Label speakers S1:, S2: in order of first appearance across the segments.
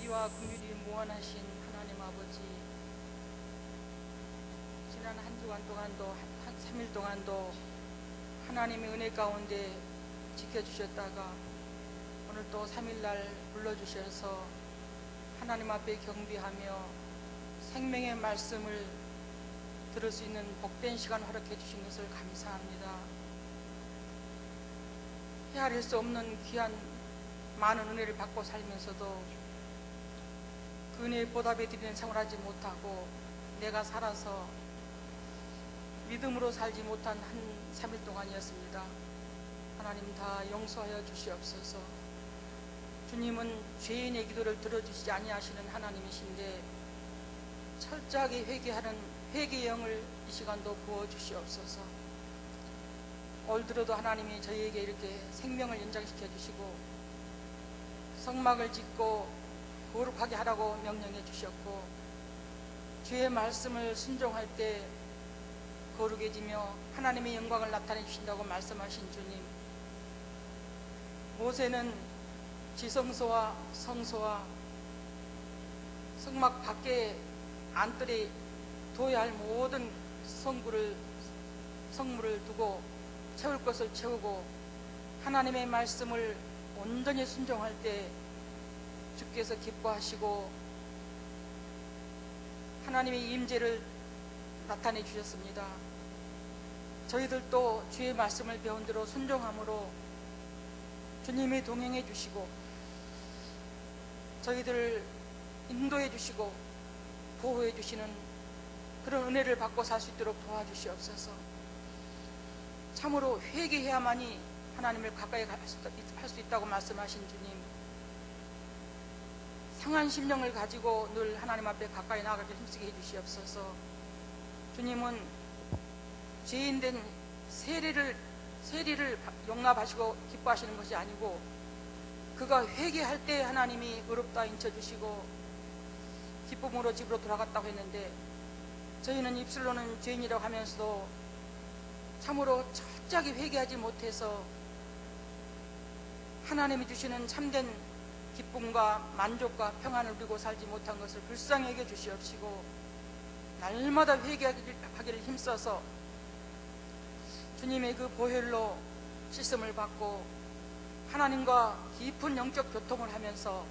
S1: 긍지와 긍휼이 무한하신 하나님 아버지, 지난 한 주간 동안도 한 3일 동안도 하나님의 은혜 가운데 지켜주셨다가 오늘 또 3일날 불러주셔서 하나님 앞에 경배하며 생명의 말씀을 들을 수 있는 복된 시간 허락해 주신 것을 감사합니다. 헤아릴 수 없는 귀한 많은 은혜를 받고 살면서도 그 은혜에 보답해 드리는 생활하지 못하고 내가 살아서 믿음으로 살지 못한 한 3일 동안이었습니다. 하나님 다 용서하여 주시옵소서. 주님은 죄인의 기도를 들어주시지 아니하시는 하나님이신데 철저하게 회개하는 회개의 영을 이 시간도 부어주시옵소서. 올 들어도 하나님이 저희에게 이렇게 생명을 연장시켜 주시고 성막을 짓고 거룩하게 하라고 명령해 주셨고 주의 말씀을 순종할 때 거룩해지며 하나님의 영광을 나타내 주신다고 말씀하신 주님, 모세는 지성소와 성소와 성막 밖에 안뜰에 둬야 할 모든 성물을 두고 채울 것을 채우고 하나님의 말씀을 온전히 순종할 때 주께서 기뻐하시고 하나님의 임재를 나타내 주셨습니다. 저희들도 주의 말씀을 배운 대로 순종함으로 주님이 동행해 주시고 저희들을 인도해 주시고 보호해 주시는 그런 은혜를 받고 살 수 있도록 도와주시옵소서. 참으로 회개해야만이 하나님을 가까이 할 수 있다고 말씀하신 주님, 상한 심령을 가지고 늘 하나님 앞에 가까이 나아가게 힘쓰게 해주시옵소서. 주님은 죄인된 세리를 용납하시고 기뻐하시는 것이 아니고 그가 회개할 때 하나님이 의롭다 인쳐주시고 기쁨으로 집으로 돌아갔다고 했는데 저희는 입술로는 죄인이라고 하면서도 참으로 철저하게 회개하지 못해서 하나님이 주시는 참된 기쁨과 만족과 평안을 누리고 살지 못한 것을 불쌍히 여겨 주시옵시고 날마다 회개하기를 힘써서 주님의 그 보혈로 씻음을 받고 하나님과 깊은 영적 교통을 하면서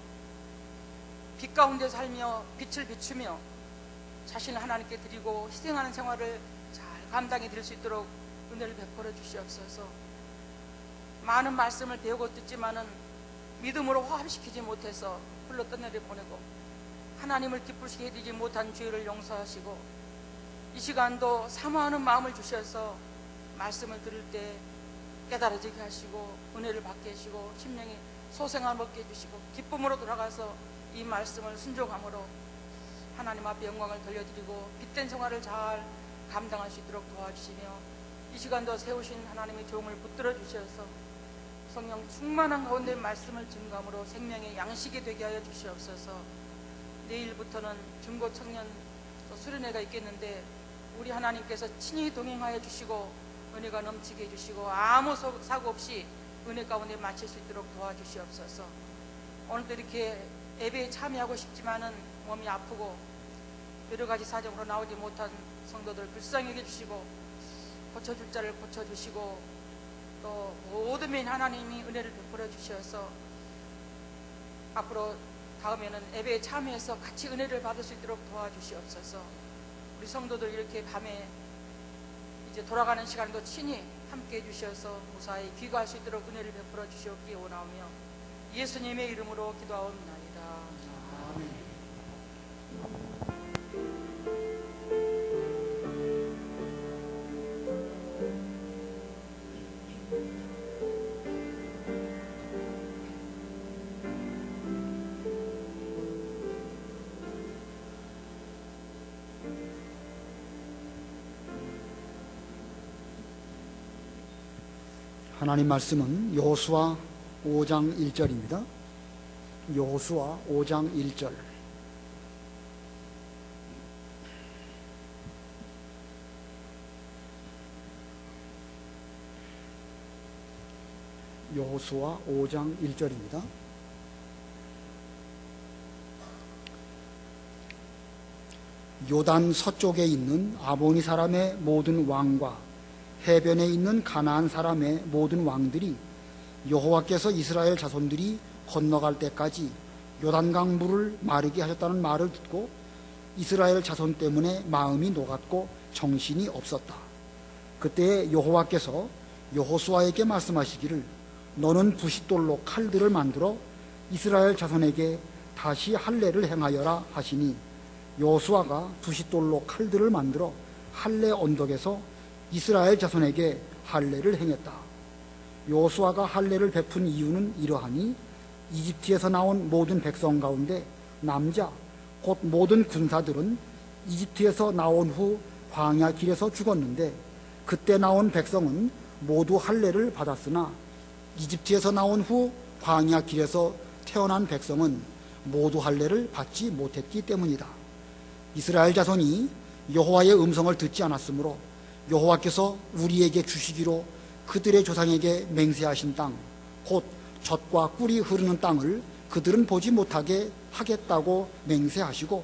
S1: 빛 가운데 살며 빛을 비추며 자신을 하나님께 드리고 희생하는 생활을 잘 감당해 드릴 수 있도록 은혜를 베풀어 주시옵소서. 많은 말씀을 배우고 듣지만은 믿음으로 화합시키지 못해서 흘러 떠내려 보내고 하나님을 기쁘시게 해드리지 못한 죄를 용서하시고 이 시간도 사모하는 마음을 주셔서 말씀을 들을 때 깨달아지게 하시고 은혜를 받게 하시고 심령이 소생함 얻게 해주시고 기쁨으로 돌아가서 이 말씀을 순종함으로 하나님 앞에 영광을 돌려드리고 빛된 생활을 잘 감당할 수 있도록 도와주시며 이 시간도 세우신 하나님의 종을 붙들어 주셔서 성령 충만한 가운데 말씀을 증거함으로 생명의 양식이 되게 하여 주시옵소서. 내일부터는 중고 청년 수련회가 있겠는데 우리 하나님께서 친히 동행하여 주시고 은혜가 넘치게 해주시고 아무 사고 없이 은혜 가운데 마칠 수 있도록 도와주시옵소서. 오늘도 이렇게 예배에 참여하고 싶지만은 몸이 아프고 여러 가지 사정으로 나오지 못한 성도들 불쌍히 여겨주시고 고쳐줄 자를 고쳐주시고 또 모든 면 하나님이 은혜를 베풀어 주셔서 앞으로 다음에는 예배에 참여해서 같이 은혜를 받을 수 있도록 도와주시옵소서. 우리 성도들 이렇게 밤에 이제 돌아가는 시간도 친히 함께 해주셔서 무사히 귀가할 수 있도록 은혜를 베풀어 주시옵기 원하오며 예수님의 이름으로 기도하옵나이다. 아멘.
S2: 하나님 말씀은 여호수아 5장 1절입니다. 여호수아 5장 1절. 여호수아 5장 1절입니다. 요단 서쪽에 있는 아모니 사람의 모든 왕과 해변에 있는 가나안 사람의 모든 왕들이 여호와께서 이스라엘 자손들이 건너갈 때까지 요단강 물을 마르게 하셨다는 말을 듣고 이스라엘 자손 때문에 마음이 녹았고 정신이 없었다. 그때 여호와께서 여호수아에게 말씀하시기를 너는 부싯돌로 칼들을 만들어 이스라엘 자손에게 다시 할례를 행하여라 하시니 여호수아가 부싯돌로 칼들을 만들어 할례 언덕에서 이스라엘 자손에게 할례를 행했다. 여호수아가 할례를 베푼 이유는 이러하니 이집트에서 나온 모든 백성 가운데 남자 곧 모든 군사들은 이집트에서 나온 후 광야 길에서 죽었는데 그때 나온 백성은 모두 할례를 받았으나 이집트에서 나온 후 광야 길에서 태어난 백성은 모두 할례를 받지 못했기 때문이다. 이스라엘 자손이 여호와의 음성을 듣지 않았으므로 여호와께서 우리에게 주시기로 그들의 조상에게 맹세하신 땅, 곧 젖과 꿀이 흐르는 땅을 그들은 보지 못하게 하겠다고 맹세하시고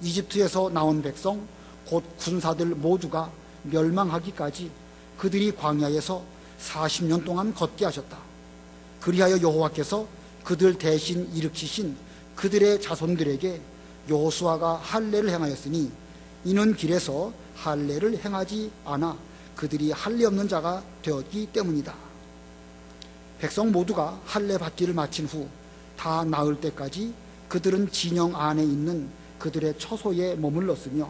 S2: 이집트에서 나온 백성, 곧 군사들 모두가 멸망하기까지 그들이 광야에서 40년 동안 걷게 하셨다. 그리하여 여호와께서 그들 대신 일으키신 그들의 자손들에게 여호수아가 할례를 행하였으니 이는 길에서 할례를 행하지 않아 그들이 할례 없는 자가 되었기 때문이다. 백성 모두가 할례 받기를 마친 후 다 나을 때까지 그들은 진영 안에 있는 그들의 처소에 머물렀으며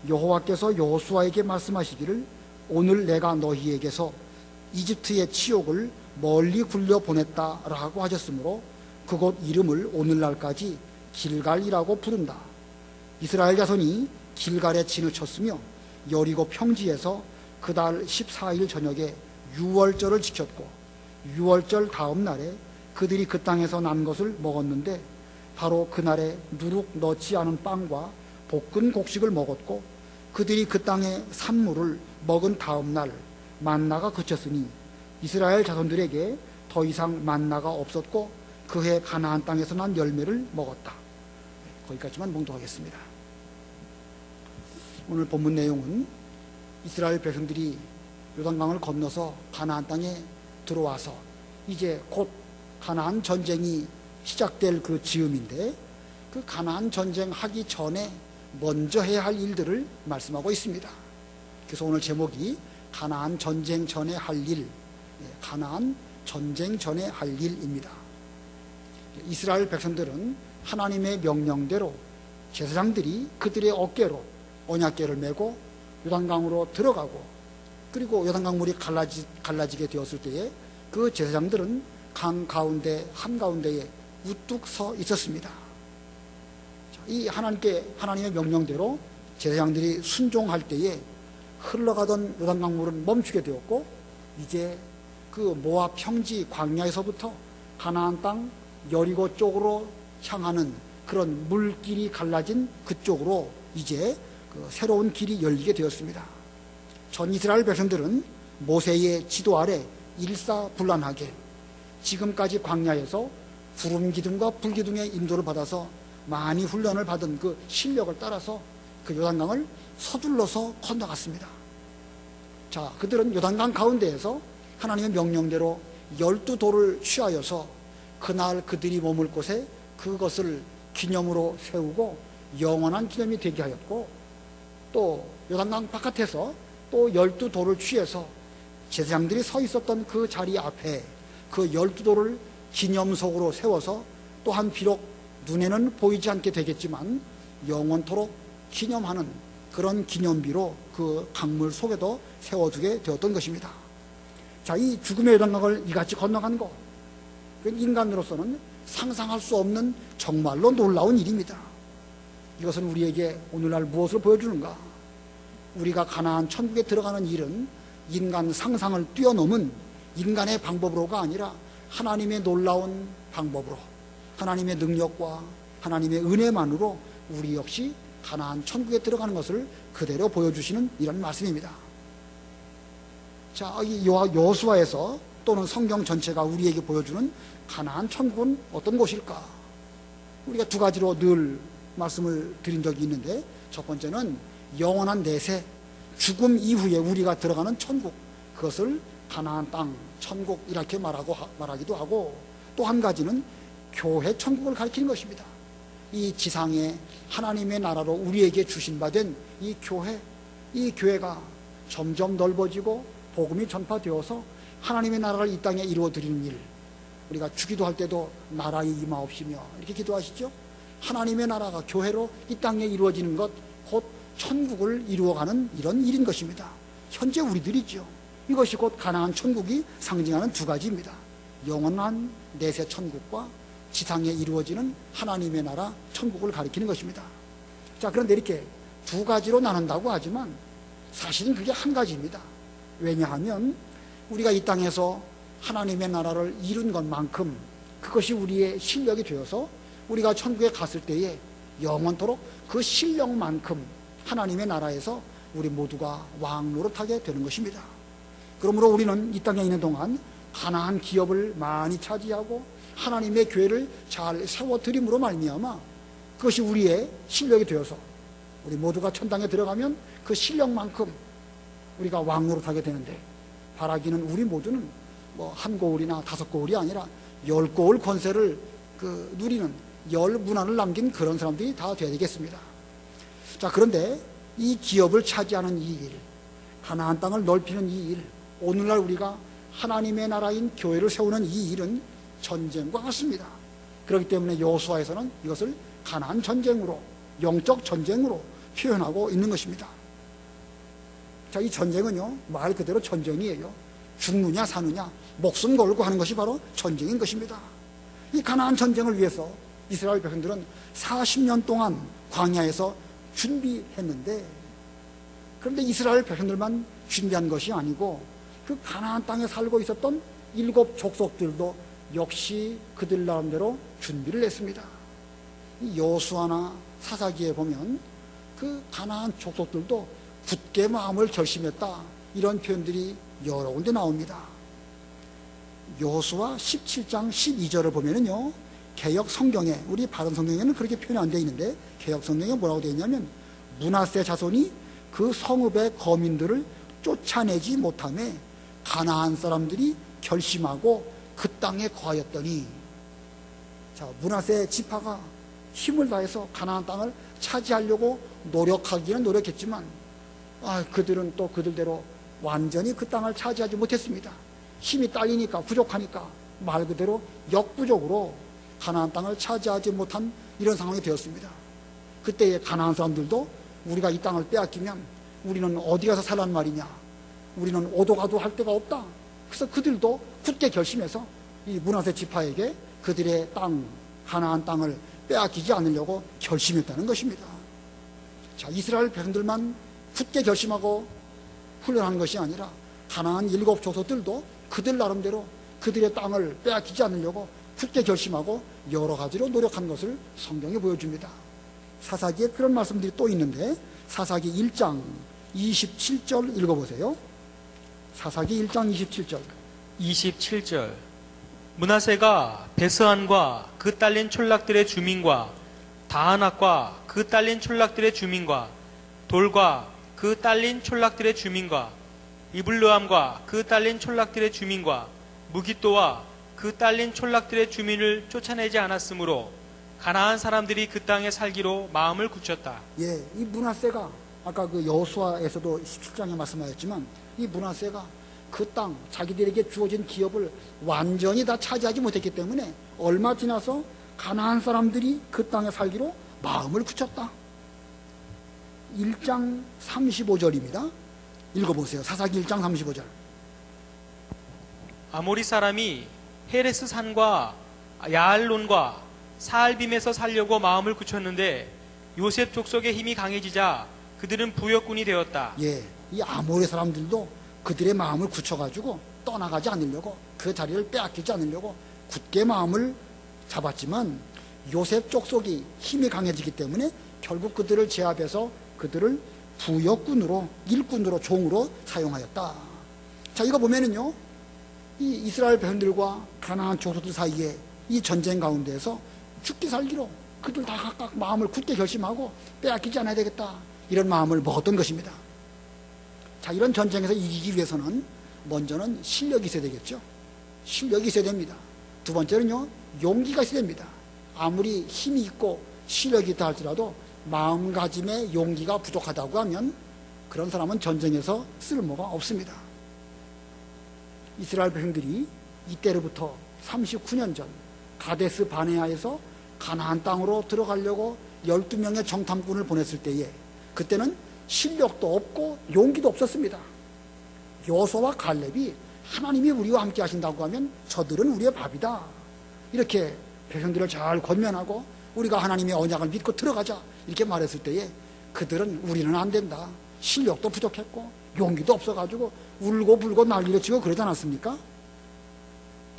S2: 여호와께서 여호수아에게 말씀하시기를 오늘 내가 너희에게서 이집트의 치욕을 멀리 굴려 보냈다라고 하셨으므로 그곳 이름을 오늘날까지 길갈이라고 부른다. 이스라엘 자손이 길갈에 진을 쳤으며 여리고 평지에서 그달 14일 저녁에 유월절을 지켰고 유월절 다음 날에 그들이 그 땅에서 난 것을 먹었는데 바로 그날에 누룩 넣지 않은 빵과 볶은 곡식을 먹었고 그들이 그 땅의 산물을 먹은 다음 날 만나가 그쳤으니 이스라엘 자손들에게 더 이상 만나가 없었고 그해 가나안 땅에서 난 열매를 먹었다. 거기까지만 봉독하겠습니다. 오늘 본문 내용은 이스라엘 백성들이 요단강을 건너서 가나안 땅에 들어와서 이제 곧 가나안 전쟁이 시작될 그 즈음인데 그 가나안 전쟁 하기 전에 먼저 해야 할 일들을 말씀하고 있습니다. 그래서 오늘 제목이 가나안 전쟁 전에 할 일, 가나안 전쟁 전에 할 일입니다. 이스라엘 백성들은 하나님의 명령대로 제사장들이 그들의 어깨로 언약궤를 메고 요단강으로 들어가고 그리고 요단강 물이 갈라지게 되었을 때에 그 제사장들은 강 가운데 한가운데에 우뚝 서 있었습니다. 이 하나님의 명령대로 제사장들이 순종할 때에 흘러가던 요단강 물은 멈추게 되었고 이제 그 모압 평지 광야에서부터 가나안 땅 여리고 쪽으로 향하는 그런 물길이 갈라진 그쪽으로 이제 그 새로운 길이 열리게 되었습니다. 전 이스라엘 백성들은 모세의 지도 아래 일사불란하게 지금까지 광야에서 구름 기둥과 불 기둥의 인도를 받아서 많이 훈련을 받은 그 실력을 따라서 그 요단강을 서둘러서 건너갔습니다. 자, 그들은 요단강 가운데에서 하나님의 명령대로 12돌을 취하여서 그날 그들이 머물 곳에 그것을 기념으로 세우고 영원한 기념이 되게 하였고 또 요단강 바깥에서 또 12돌을 취해서 제사장들이 서 있었던 그 자리 앞에 그 12돌을 기념석으로 세워서 또한 비록 눈에는 보이지 않게 되겠지만 영원토록 기념하는 그런 기념비로 그 강물 속에도 세워두게 되었던 것입니다. 자, 이 죽음의 요단강을 이같이 건너간 것, 인간으로서는 상상할 수 없는 정말로 놀라운 일입니다. 이것은 우리에게 오늘날 무엇을 보여주는가? 우리가 가나안 천국에 들어가는 일은 인간 상상을 뛰어넘은 인간의 방법으로가 아니라 하나님의 놀라운 방법으로 하나님의 능력과 하나님의 은혜만으로 우리 역시 가나안 천국에 들어가는 것을 그대로 보여주시는 이런 말씀입니다. 자, 이 여호수아에서 또는 성경 전체가 우리에게 보여주는 가나안 천국은 어떤 곳일까? 우리가 두 가지로 늘 말씀을 드린 적이 있는데, 첫 번째는 영원한 내세, 죽음 이후에 우리가 들어가는 천국, 그것을 가나안 땅 천국 이렇게 말하기도 하고, 또 한 가지는 교회 천국을 가리키는 것입니다. 이 지상에 하나님의 나라로 우리에게 주신 바 된 이 교회, 이 교회가 점점 넓어지고 복음이 전파되어서 하나님의 나라를 이 땅에 이루어드리는 일, 우리가 주기도 할 때도 나라의 임하옵시며 이렇게 기도하시죠. 하나님의 나라가 교회로 이 땅에 이루어지는 것, 곧 천국을 이루어가는 이런 일인 것입니다. 현재 우리들이죠. 이것이 곧 가나안 천국이 상징하는 두 가지입니다. 영원한 내세 천국과 지상에 이루어지는 하나님의 나라 천국을 가리키는 것입니다. 자, 그런데 이렇게 두 가지로 나눈다고 하지만 사실은 그게 한 가지입니다. 왜냐하면 우리가 이 땅에서 하나님의 나라를 이룬 것만큼 그것이 우리의 실력이 되어서 우리가 천국에 갔을 때에 영원토록 그 실력만큼 하나님의 나라에서 우리 모두가 왕 노릇하게 되는 것입니다. 그러므로 우리는 이 땅에 있는 동안 가나안 기업을 많이 차지하고 하나님의 교회를 잘 세워드림으로 말미암아 그것이 우리의 실력이 되어서 우리 모두가 천당에 들어가면 그 실력만큼 우리가 왕 노릇하게 되는데, 바라기는 우리 모두는 뭐 한 고을이나 다섯 고을이 아니라 10고을 권세를 누리는 10문화를 남긴 그런 사람들이 다 되어야 되겠습니다. 자, 그런데 이 기업을 차지하는 이 일, 가나안 땅을 넓히는 이 일, 오늘날 우리가 하나님의 나라인 교회를 세우는 이 일은 전쟁과 같습니다. 그렇기 때문에 여호수아에서는 이것을 가나안 전쟁으로, 영적 전쟁으로 표현하고 있는 것입니다. 자, 이 전쟁은요, 말 그대로 전쟁이에요. 죽느냐 사느냐, 목숨 걸고 하는 것이 바로 전쟁인 것입니다. 이 가나안 전쟁을 위해서 이스라엘 백성들은 40년 동안 광야에서 준비했는데, 그런데 이스라엘 백성들만 준비한 것이 아니고 그 가나안 땅에 살고 있었던 7 족속들도 역시 그들 나름대로 준비를 했습니다. 이 여호수아나 사사기에 보면 그 가나안 족속들도 굳게 마음을 결심했다, 이런 표현들이 여러 군데 나옵니다. 여호수아 17장 12절을 보면은요, 개역 성경에, 우리 바른 성경에는 그렇게 표현이 안 되어 있는데 개역 성경에 뭐라고 되어 있냐면, 므낫세 자손이 그 성읍의 거민들을 쫓아내지 못하며 가나안 사람들이 결심하고 그 땅에 거하였더니. 자, 므낫세 지파가 힘을 다해서 가나안 땅을 차지하려고 노력하기는 노력했지만 그들은 또 그들대로 완전히 그 땅을 차지하지 못했습니다. 힘이 딸리니까, 부족하니까 말 그대로 역부족으로 가나안 땅을 차지하지 못한 이런 상황이 되었습니다. 그때의 가나안 사람들도 우리가 이 땅을 빼앗기면 우리는 어디 가서 살란 말이냐, 우리는 오도가도 할 데가 없다. 그래서 그들도 굳게 결심해서 이 므낫세 지파에게 그들의 땅, 가나안 땅을 빼앗기지 않으려고 결심했다는 것입니다. 자, 이스라엘 백성들만 굳게 결심하고 훈련한 것이 아니라 가나안 7 족속들도 그들 나름대로 그들의 땅을 빼앗기지 않으려고 굳게 결심하고 여러 가지로 노력한 것을 성경이 보여줍니다. 사사기에 그런 말씀들이 또 있는데, 사사기 1장 27절 읽어보세요. 사사기 1장 27절.
S3: 27절. 므낫세가 베스안과 그 딸린 촌락들의 주민과 다하낙과 그 딸린 촌락들의 주민과 돌과 그 딸린 촌락들의 주민과 이블르함과 그 딸린 촌락들의 주민과 무깃도와 그 딸린 촌락들의 주민을 쫓아내지 않았으므로 가나안 사람들이 그 땅에 살기로 마음을 굳혔다.
S2: 예, 이 므낫세가 아까 그 여호수아에서도 17장에 말씀하셨지만, 이 므낫세가 그 땅, 자기들에게 주어진 기업을 완전히 다 차지하지 못했기 때문에 얼마 지나서 가나안 사람들이 그 땅에 살기로 마음을 굳혔다. 1장 35절입니다. 읽어보세요. 사사기 1장 35절.
S3: 아모리 사람이 헤레스 산과 야알론과 사알빔에서 살려고 마음을 굳혔는데 요셉 족속의 힘이 강해지자 그들은 부역군이 되었다.
S2: 예, 이 아모리 사람들도 그들의 마음을 굳혀가지고 떠나가지 않으려고, 그 자리를 빼앗기지 않으려고 굳게 마음을 잡았지만 요셉 족속이 힘이 강해지기 때문에 결국 그들을 제압해서 그들을 부역군으로, 일꾼으로, 종으로 사용하였다. 자, 이거 보면은요, 이 이스라엘 백성들과 가나안 족속들 사이에 이 전쟁 가운데에서 죽기 살기로 그들 다 각각 마음을 굳게 결심하고 빼앗기지 않아야 되겠다, 이런 마음을 먹었던 것입니다. 자, 이런 전쟁에서 이기기 위해서는 먼저는 실력이 있어야 되겠죠. 실력이 있어야 됩니다. 두 번째는요, 용기가 있어야 됩니다. 아무리 힘이 있고 실력이 있다 할지라도 마음가짐의 용기가 부족하다고 하면 그런 사람은 전쟁에서 쓸모가 없습니다. 이스라엘 백성들이 이때로부터 39년 전 가데스 바네아에서 가나안 땅으로 들어가려고 12명의 정탐꾼을 보냈을 때에 그때는 실력도 없고 용기도 없었습니다. 여호수아와 갈렙이 하나님이 우리와 함께 하신다고 하면 저들은 우리의 밥이다, 이렇게 백성들을 잘 권면하고 우리가 하나님의 언약을 믿고 들어가자, 이렇게 말했을 때에 그들은 우리는 안 된다, 실력도 부족했고 용기도 없어가지고 울고 불고 난리를 치고 그러지 않았습니까?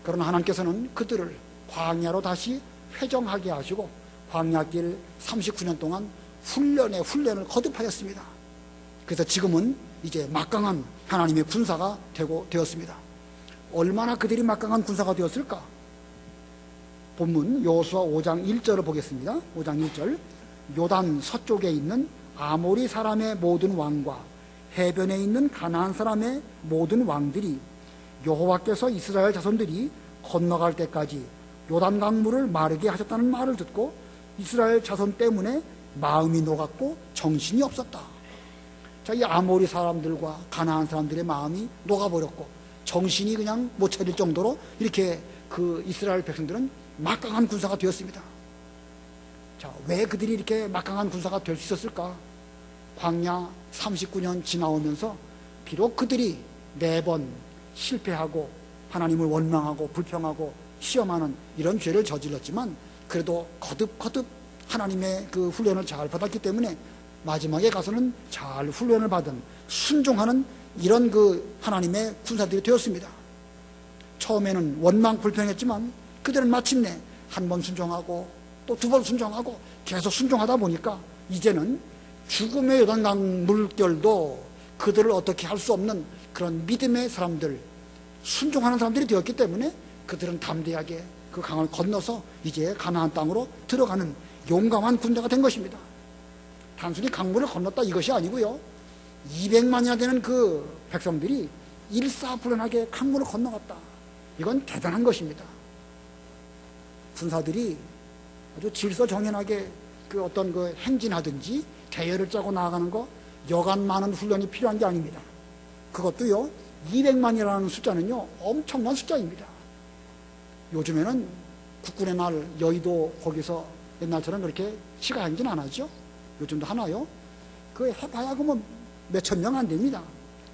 S2: 그러나 하나님께서는 그들을 광야로 다시 회정하게 하시고 광야길 39년 동안 훈련을 거듭하였습니다. 그래서 지금은 이제 막강한 하나님의 군사가 되었습니다. 얼마나 그들이 막강한 군사가 되었을까? 본문 여호수아 5장 1절을 보겠습니다. 5장 1절. 요단 서쪽에 있는 아모리 사람의 모든 왕과 해변에 있는 가나안 사람의 모든 왕들이 여호와께서 이스라엘 자손들이 건너갈 때까지 요단 강물을 마르게 하셨다는 말을 듣고 이스라엘 자손 때문에 마음이 녹았고 정신이 없었다. 자, 이 아모리 사람들과 가나안 사람들의 마음이 녹아버렸고 정신이 그냥 못 차릴 정도로 이렇게 그 이스라엘 백성들은 막강한 군사가 되었습니다. 자, 왜 그들이 이렇게 막강한 군사가 될 수 있었을까? 광야 39년 지나오면서 비록 그들이 4번 실패하고 하나님을 원망하고 불평하고 시험하는 이런 죄를 저질렀지만 그래도 거듭 하나님의 그 훈련을 잘 받았기 때문에 마지막에 가서는 잘 훈련을 받은 순종하는 이런 그 하나님의 군사들이 되었습니다. 처음에는 원망 불평했지만 그들은 마침내 한 번 순종하고 또 2번 순종하고 계속 순종하다 보니까 이제는 죽음의 요단강 물결도 그들을 어떻게 할 수 없는 그런 믿음의 사람들, 순종하는 사람들이 되었기 때문에 그들은 담대하게 그 강을 건너서 이제 가나안 땅으로 들어가는 용감한 군대가 된 것입니다. 단순히 강물을 건넜다 이것이 아니고요, 200만이나 되는 그 백성들이 일사불란하게 강물을 건너갔다. 이건 대단한 것입니다. 군사들이 아주 질서정연하게 그 어떤 그 행진하든지 대열을 짜고 나아가는 거 여간 많은 훈련이 필요한 게 아닙니다. 그것도요, 200만이라는 숫자는요 엄청난 숫자입니다. 요즘에는 국군의 날 여의도 거기서 옛날처럼 그렇게 시가 행진 안 하죠. 요즘도 하나요? 그 해봐야 그 뭐 몇천 명 안 됩니다.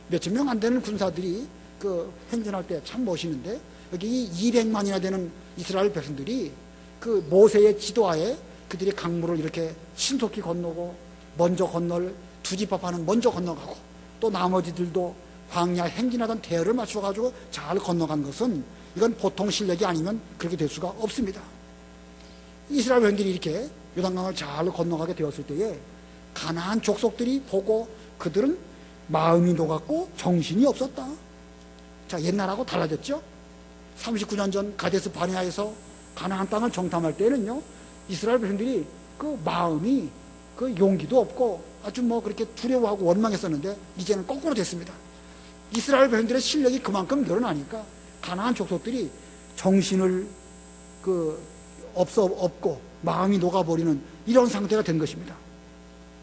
S2: 몇천 명 안 되는 군사들이 그 행진할 때 참 멋있는데 여기 200만이나 되는 이스라엘 백성들이 그 모세의 지도하에 그들이 강물을 이렇게 신속히 건너고 먼저 건널 두 집합하는 먼저 건너가고 또 나머지들도 광야 행진하던 대열을 맞춰가지고 잘 건너간 것은 이건 보통 실력이 아니면 그렇게 될 수가 없습니다. 이스라엘 백성들이 이렇게 요단강을 잘 건너가게 되었을 때에 가나안 족속들이 보고 그들은 마음이 녹았고 정신이 없었다. 자, 옛날하고 달라졌죠. 39년 전 가데스 바네아에서 가나안 땅을 정탐할 때는요, 이스라엘 백성들이 그 마음이 그 용기도 없고 아주 뭐 그렇게 두려워하고 원망했었는데 이제는 거꾸로 됐습니다. 이스라엘 백성들의 실력이 그만큼 늘어나니까 가나안 족속들이 정신을 없고 마음이 녹아버리는 이런 상태가 된 것입니다.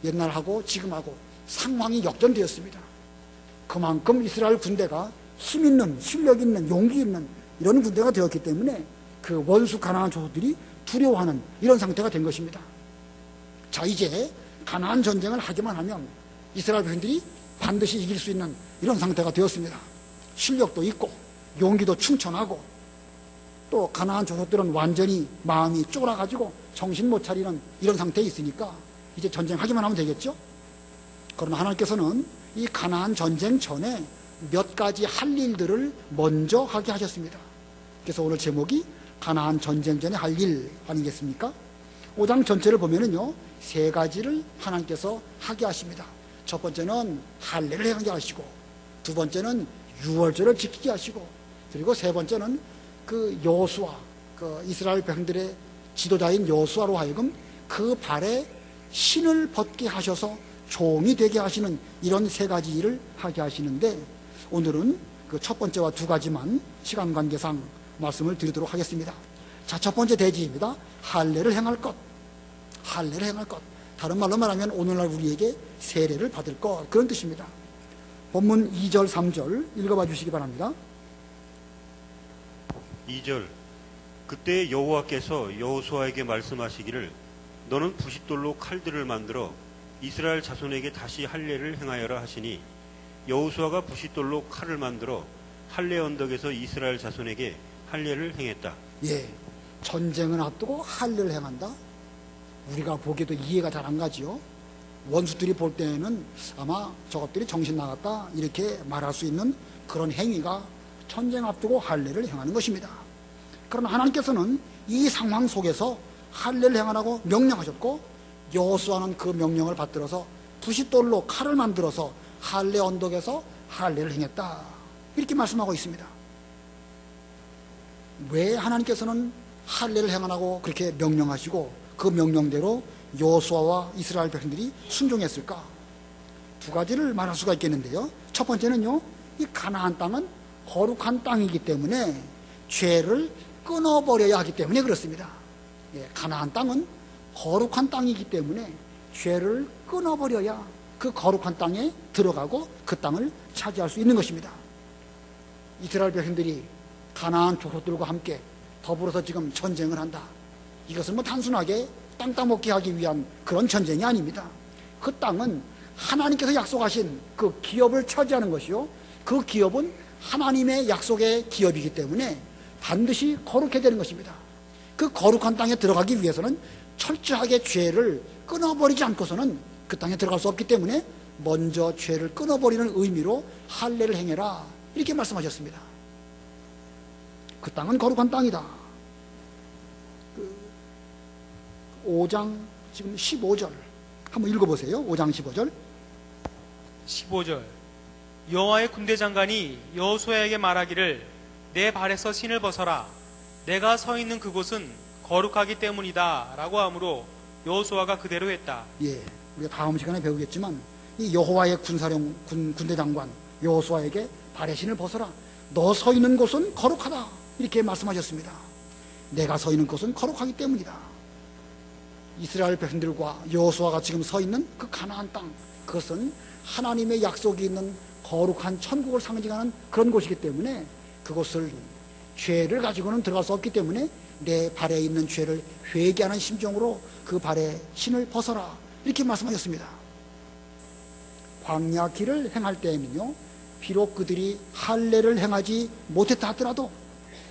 S2: 옛날하고 지금하고 상황이 역전되었습니다. 그만큼 이스라엘 군대가 힘 있는, 실력 있는, 용기 있는 이런 군대가 되었기 때문에 그 원수 가나안 족속들이 두려워하는 이런 상태가 된 것입니다. 자, 이제 가나안 전쟁을 하기만 하면 이스라엘 백성들이 반드시 이길 수 있는 이런 상태가 되었습니다. 실력도 있고 용기도 충천하고 또 가나안 족속들은 완전히 마음이 쫄아가지고 정신 못 차리는 이런 상태에 있으니까 이제 전쟁하기만 하면 되겠죠. 그러나 하나님께서는 이 가나안 전쟁 전에 몇 가지 할 일들을 먼저 하게 하셨습니다. 그래서 오늘 제목이 가나안 전쟁 전에 할 일 아니겠습니까? 5장 전체를 보면은요, 3가지를 하나님께서 하게 하십니다. 첫 번째는 할례를 하게 하시고, 두 번째는 유월절을 지키게 하시고, 그리고 세 번째는 그 여호수아, 그 이스라엘 백성들의 지도자인 여호수아로 하여금 그 발에 신을 벗게 하셔서 종이 되게 하시는 이런 세 가지 일을 하게 하시는데, 오늘은 그 첫 번째와 두 가지만 시간 관계상 말씀을 드리도록 하겠습니다. 자, 첫 번째 대지입니다. 할례를 행할 것. 할례를 행할 것. 다른 말로 말하면 오늘날 우리에게 세례를 받을 것, 그런 뜻입니다. 본문 2절 3절 읽어봐 주시기 바랍니다.
S4: 2절. 그때 여호와께서 여호수아에게 말씀하시기를 너는 부싯돌로 칼들을 만들어 이스라엘 자손에게 다시 할례를 행하여라 하시니 여호수아가 부싯돌로 칼을 만들어 할례 언덕에서 이스라엘 자손에게 할례를 행했다.
S2: 예, 전쟁을 앞두고 할례를 행한다. 우리가 보기에도 이해가 잘 안 가지요. 원수들이 볼 때에는 아마 저것들이 정신 나갔다 이렇게 말할 수 있는 그런 행위가 전쟁 앞두고 할례를 행하는 것입니다. 그러나 하나님께서는 이 상황 속에서 할례를 행하라고 명령하셨고, 여호수아는 그 명령을 받들어서 부싯돌로 칼을 만들어서 할례 언덕에서 할례를 행했다, 이렇게 말씀하고 있습니다. 왜 하나님께서는 할례를 행하라고 그렇게 명령하시고 그 명령대로 여호수아와 이스라엘 백성들이 순종했을까? 두 가지를 말할 수가 있겠는데요. 첫 번째는요, 이 가나안 땅은 거룩한 땅이기 때문에 죄를 끊어버려야 하기 때문에 그렇습니다. 예, 가나안 땅은 거룩한 땅이기 때문에 죄를 끊어버려야 그 거룩한 땅에 들어가고 그 땅을 차지할 수 있는 것입니다. 이스라엘 백성들이 가나안 족속들과 함께 더불어서 지금 전쟁을 한다. 이것은 뭐 단순하게 땅 따먹기 하기 위한 그런 전쟁이 아닙니다. 그 땅은 하나님께서 약속하신 그 기업을 차지하는 것이요, 그 기업은 하나님의 약속의 기업이기 때문에 반드시 거룩해야 되는 것입니다. 그 거룩한 땅에 들어가기 위해서는 철저하게 죄를 끊어버리지 않고서는 그 땅에 들어갈 수 없기 때문에 먼저 죄를 끊어버리는 의미로 할례를 행해라, 이렇게 말씀하셨습니다. 그 땅은 거룩한 땅이다. 5장 지금 15절 한번 읽어보세요. 5장 15절.
S3: 15절. 여호와의 군대 장관이 여호수아에게 말하기를 내 발에서 신을 벗어라. 내가 서 있는 그곳은 거룩하기 때문이다 라고 하므로 여호수아가 그대로 했다.
S2: 예, 우리가 다음 시간에 배우겠지만 이 여호와의 군대 장관 여호수아에게 발의 신을 벗어라. 너 서 있는 곳은 거룩하다, 이렇게 말씀하셨습니다. 내가 서 있는 곳은 거룩하기 때문이다. 이스라엘 백성들과 여호수아가 지금 서 있는 그 가나안 땅, 그것은 하나님의 약속이 있는 거룩한 천국을 상징하는 그런 곳이기 때문에 그곳을 죄를 가지고는 들어갈 수 없기 때문에 내 발에 있는 죄를 회개하는 심정으로 그 발에 신을 벗어라, 이렇게 말씀하셨습니다. 광야 길을 행할 때에는요, 비록 그들이 할례를 행하지 못했다 하더라도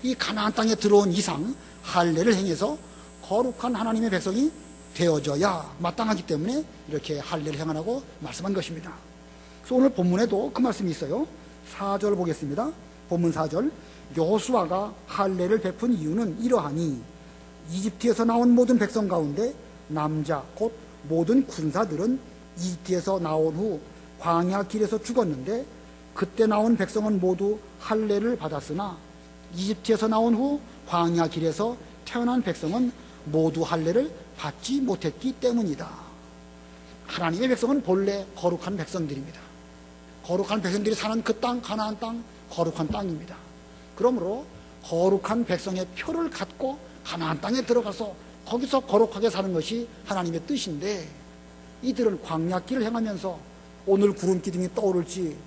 S2: 이 가나안 땅에 들어온 이상 할례를 행해서 거룩한 하나님의 백성이 되어져야 마땅하기 때문에 이렇게 할례를 행하라고 말씀한 것입니다. 그래서 오늘 본문에도 그 말씀이 있어요. 4절 보겠습니다. 본문 4절. 여호수아가 할례를 베푼 이유는 이러하니 이집트에서 나온 모든 백성 가운데 남자 곧 모든 군사들은 이집트에서 나온 후 광야 길에서 죽었는데 그때 나온 백성은 모두 할례를 받았으나 이집트에서 나온 후 광야 길에서 태어난 백성은 모두 할례를 받지 못했기 때문이다. 하나님의 백성은 본래 거룩한 백성들입니다. 거룩한 백성들이 사는 그 땅, 가나안 땅, 거룩한 땅입니다. 그러므로 거룩한 백성의 표를 갖고 가나안 땅에 들어가서 거기서 거룩하게 사는 것이 하나님의 뜻인데, 이들은 광야길을 행하면서 오늘 구름기둥이 떠오를지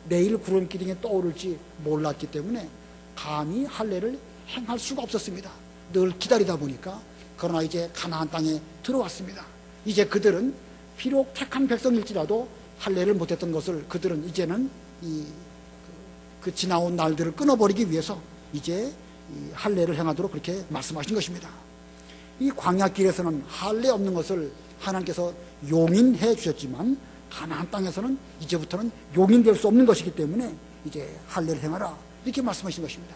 S2: 내일 구름기둥이 떠오를지 몰랐기 때문에 감히 할례를 행할 수가 없었습니다. 늘 기다리다 보니까. 그러나 이제 가나안 땅에 들어왔습니다. 이제 그들은 비록 택한 백성일지라도 할례를 못했던 것을 그들은 이제는 그 지나온 날들을 끊어버리기 위해서 이제 이 할례를 행하도록 그렇게 말씀하신 것입니다. 이 광야길에서는 할례 없는 것을 하나님께서 용인해 주셨지만 가나안 땅에서는 이제부터는 용인될 수 없는 것이기 때문에 이제 할례를 행하라, 이렇게 말씀하신 것입니다.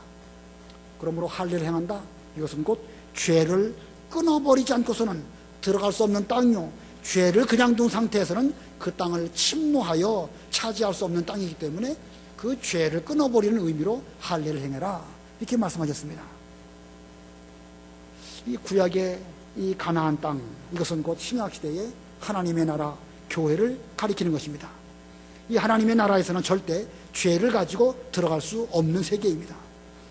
S2: 그러므로 할례를 행한다, 이것은 곧 죄를 끊어버리지 않고서는 들어갈 수 없는 땅이요, 죄를 그냥 둔 상태에서는 그 땅을 침노하여 차지할 수 없는 땅이기 때문에 그 죄를 끊어버리는 의미로 할례를 행해라, 이렇게 말씀하셨습니다. 이 구약의 이 가나안 땅, 이것은 곧 신약시대의 하나님의 나라, 교회를 가리키는 것입니다. 이 하나님의 나라에서는 절대 죄를 가지고 들어갈 수 없는 세계입니다.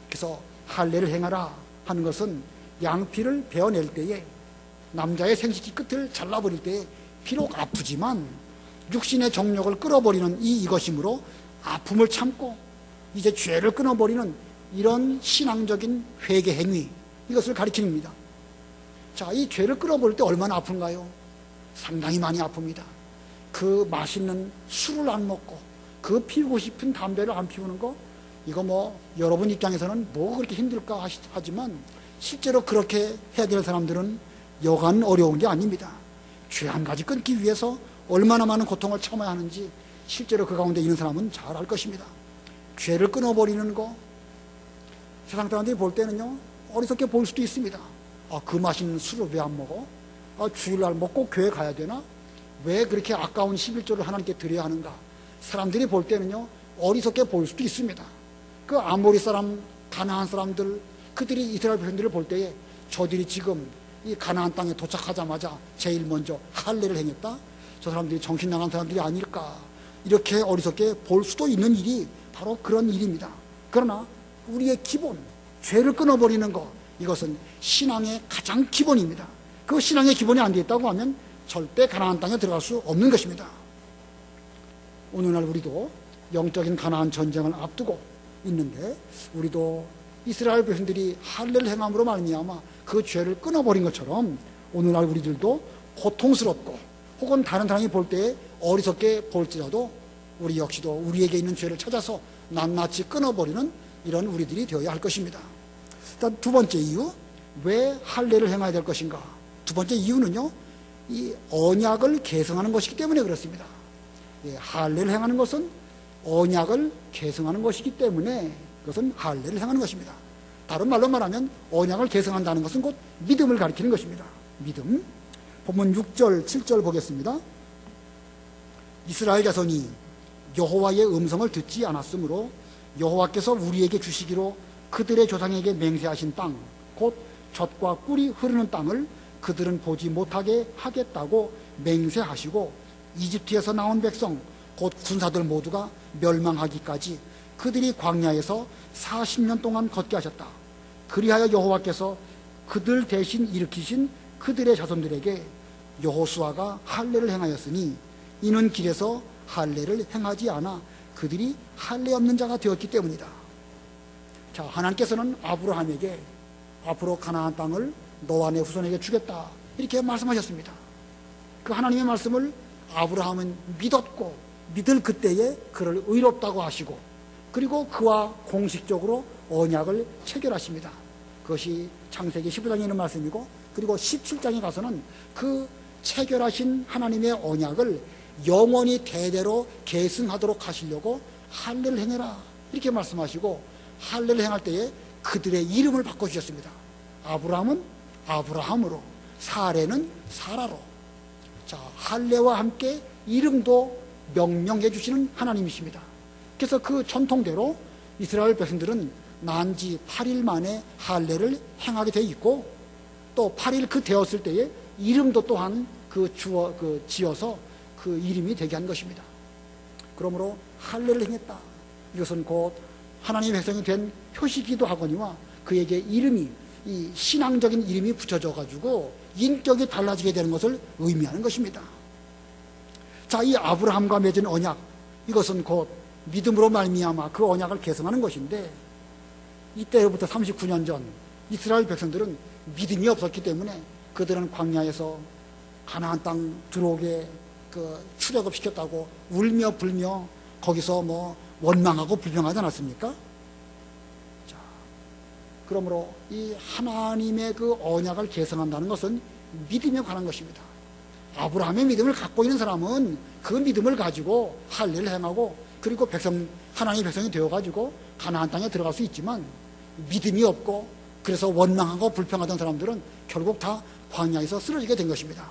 S2: 그래서 할례를 행하라 하는 것은 양피를 베어낼 때에, 남자의 생식기 끝을 잘라버릴 때에 비록 아프지만 육신의 정욕을 끌어버리는 이것이므로 아픔을 참고 이제 죄를 끊어버리는 이런 신앙적인 회개 행위, 이것을 가리킵니다. 자, 이 죄를 끌어버릴 때 얼마나 아픈가요? 상당히 많이 아픕니다. 그 맛있는 술을 안 먹고 그 피우고 싶은 담배를 안 피우는 거, 이거 뭐 여러분 입장에서는 뭐 그렇게 힘들까 하지만 실제로 그렇게 해야 될 사람들은 여간 어려운 게 아닙니다. 죄 한 가지 끊기 위해서 얼마나 많은 고통을 참아야 하는지 실제로 그 가운데 있는 사람은 잘 알 것입니다. 죄를 끊어버리는 거, 세상 사람들이 볼 때는요, 어리석게 볼 수도 있습니다. 아, 그 맛있는 술을 왜 안 먹어? 아, 주일날 뭐 꼭 교회 가야 되나? 왜 그렇게 아까운 11조를 하나님께 드려야 하는가? 사람들이 볼 때는요, 어리석게 볼 수도 있습니다. 그 아모리 사람, 가나안 사람들, 그들이 이스라엘 백성들을 볼 때에 저들이 지금 이 가나안 땅에 도착하자마자 제일 먼저 할례를 행했다? 저 사람들이 정신 나간 사람들이 아닐까? 이렇게 어리석게 볼 수도 있는 일이 바로 그런 일입니다. 그러나 우리의 기본, 죄를 끊어버리는 것, 이것은 신앙의 가장 기본입니다. 그 신앙의 기본이 안 되어 있다고 하면 절대 가나안 땅에 들어갈 수 없는 것입니다. 오늘날 우리도 영적인 가나안 전쟁을 앞두고 있는데, 우리도 이스라엘 백성들이 할례를 행함으로 말미암아 그 죄를 끊어버린 것처럼 오늘날 우리들도 고통스럽고 혹은 다른 사람이 볼 때에 어리석게 볼지라도 우리 역시도 우리에게 있는 죄를 찾아서 낱낱이 끊어버리는 이런 우리들이 되어야 할 것입니다. 일단 두 번째 이유, 왜 할례를 행해야 될 것인가? 두 번째 이유는요, 이 언약을 계승하는 것이기 때문에 그렇습니다. 예, 할례를 행하는 것은 언약을 계승하는 것이기 때문에 그것은 할례를 행하는 것입니다. 다른 말로 말하면 언약을 계승한다는 것은 곧 믿음을 가리키는 것입니다. 믿음. 본문 6절, 7절 보겠습니다. 이스라엘 자손이 여호와의 음성을 듣지 않았으므로 여호와께서 우리에게 주시기로 그들의 조상에게 맹세하신 땅, 곧 젖과 꿀이 흐르는 땅을 그들은 보지 못하게 하겠다고 맹세하시고 이집트에서 나온 백성, 곧 군사들 모두가 멸망하기까지 그들이 광야에서 40년 동안 걷게 하셨다. 그리하여 여호와께서 그들 대신 일으키신 그들의 자손들에게 여호수아가 할례를 행하였으니 이는 길에서 할례를 행하지 않아 그들이 할례 없는 자가 되었기 때문이다. 자, 하나님께서는 아브라함에게 앞으로 가나안 땅을 너와 내 후손에게 주겠다, 이렇게 말씀하셨습니다. 그 하나님의 말씀을 아브라함은 믿었고 믿을 그때에 그를 의롭다고 하시고, 그리고 그와 공식적으로 언약을 체결하십니다. 그것이 창세기 15장에 있는 말씀이고, 그리고 17장에 가서는 그 체결하신 하나님의 언약을 영원히 대대로 계승하도록 하시려고 할례를 행해라, 이렇게 말씀하시고, 할례를 행할 때에 그들의 이름을 바꿔주셨습니다. 아브라함은 아브라함으로, 사레는 사라로. 자, 할례와 함께 이름도 명명해 주시는 하나님이십니다. 그래서 그 전통대로 이스라엘 백성들은 난지 8일 만에 할례를 행하게 되어 있고, 또 8일 그 되었을 때에 이름도 또한 지어서 그 이름이 되게 한 것입니다. 그러므로 할례를 행했다, 이것은 곧 하나님의 백성이 된 표시기도 하거니와 그에게 이름이, 이 신앙적인 이름이 붙여져 가지고 인격이 달라지게 되는 것을 의미하는 것입니다. 자, 이 아브라함과 맺은 언약, 이것은 곧 믿음으로 말미암아 그 언약을 계승하는 것인데, 이때로부터 39년 전 이스라엘 백성들은 믿음이 없었기 때문에 그들은 광야에서 가나안 땅 들어오게 출애굽시켰다고 울며 불며 거기서 뭐 원망하고 불평하지 않았습니까? 자, 그러므로 이 하나님의 그 언약을 계승한다는 것은 믿음에 관한 것입니다. 아브라함의 믿음을 갖고 있는 사람은 그 믿음을 가지고 할례를 행하고, 그리고 하나님의 백성이 되어가지고 가나안 땅에 들어갈 수 있지만, 믿음이 없고 그래서 원망하고 불평하던 사람들은 결국 다 광야에서 쓰러지게 된 것입니다.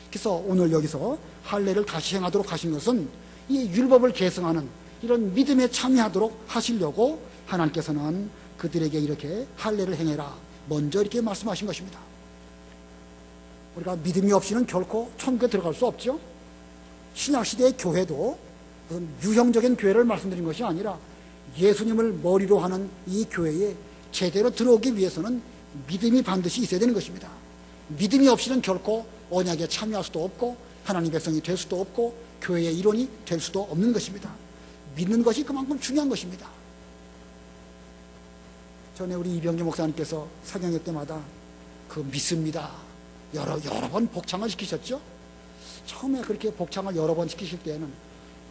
S2: 그래서 오늘 여기서 할례를 다시 행하도록 하신 것은 이 율법을 계승하는 이런 믿음에 참여하도록 하시려고 하나님께서는 그들에게 이렇게 할례를 행해라, 먼저 이렇게 말씀하신 것입니다. 우리가 믿음이 없이는 결코 천국에 들어갈 수 없죠. 신약시대의 교회도 무슨 유형적인 교회를 말씀드린 것이 아니라 예수님을 머리로 하는 이 교회에 제대로 들어오기 위해서는 믿음이 반드시 있어야 되는 것입니다. 믿음이 없이는 결코 언약에 참여할 수도 없고 하나님의 백성이 될 수도 없고 교회의 일원이 될 수도 없는 것입니다. 믿는 것이 그만큼 중요한 것입니다. 전에 우리 이병재 목사님께서 사경회 때마다 그 믿습니다. 여러 번 복창을 시키셨죠? 처음에 그렇게 복창을 여러 번 시키실 때는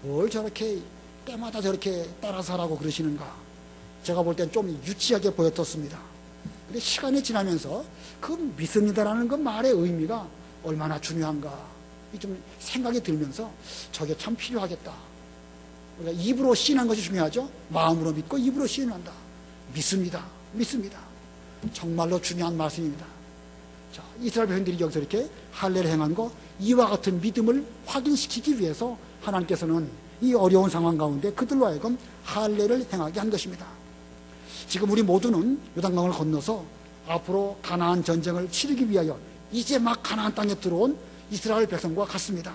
S2: 뭘 저렇게 때마다 저렇게 따라서 하라고 그러시는가? 제가 볼 땐 좀 유치하게 보였었습니다. 근데 시간이 지나면서 그 믿습니다라는 그 말의 의미가 얼마나 중요한가 좀 생각이 들면서 저게 참 필요하겠다. 우리가 입으로 시인한 것이 중요하죠. 마음으로 믿고 입으로 시인한다. 믿습니다. 믿습니다. 정말로 중요한 말씀입니다. 자, 이스라엘 백성들이 여기서 이렇게 할례를 행한 거 이와 같은 믿음을 확인시키기 위해서 하나님께서는 이 어려운 상황 가운데 그들로 하여금 할례를 행하게 한 것입니다. 지금 우리 모두는 요단강을 건너서 앞으로 가나안 전쟁을 치르기 위하여 이제 막 가나안 땅에 들어온 이스라엘 백성과 같습니다.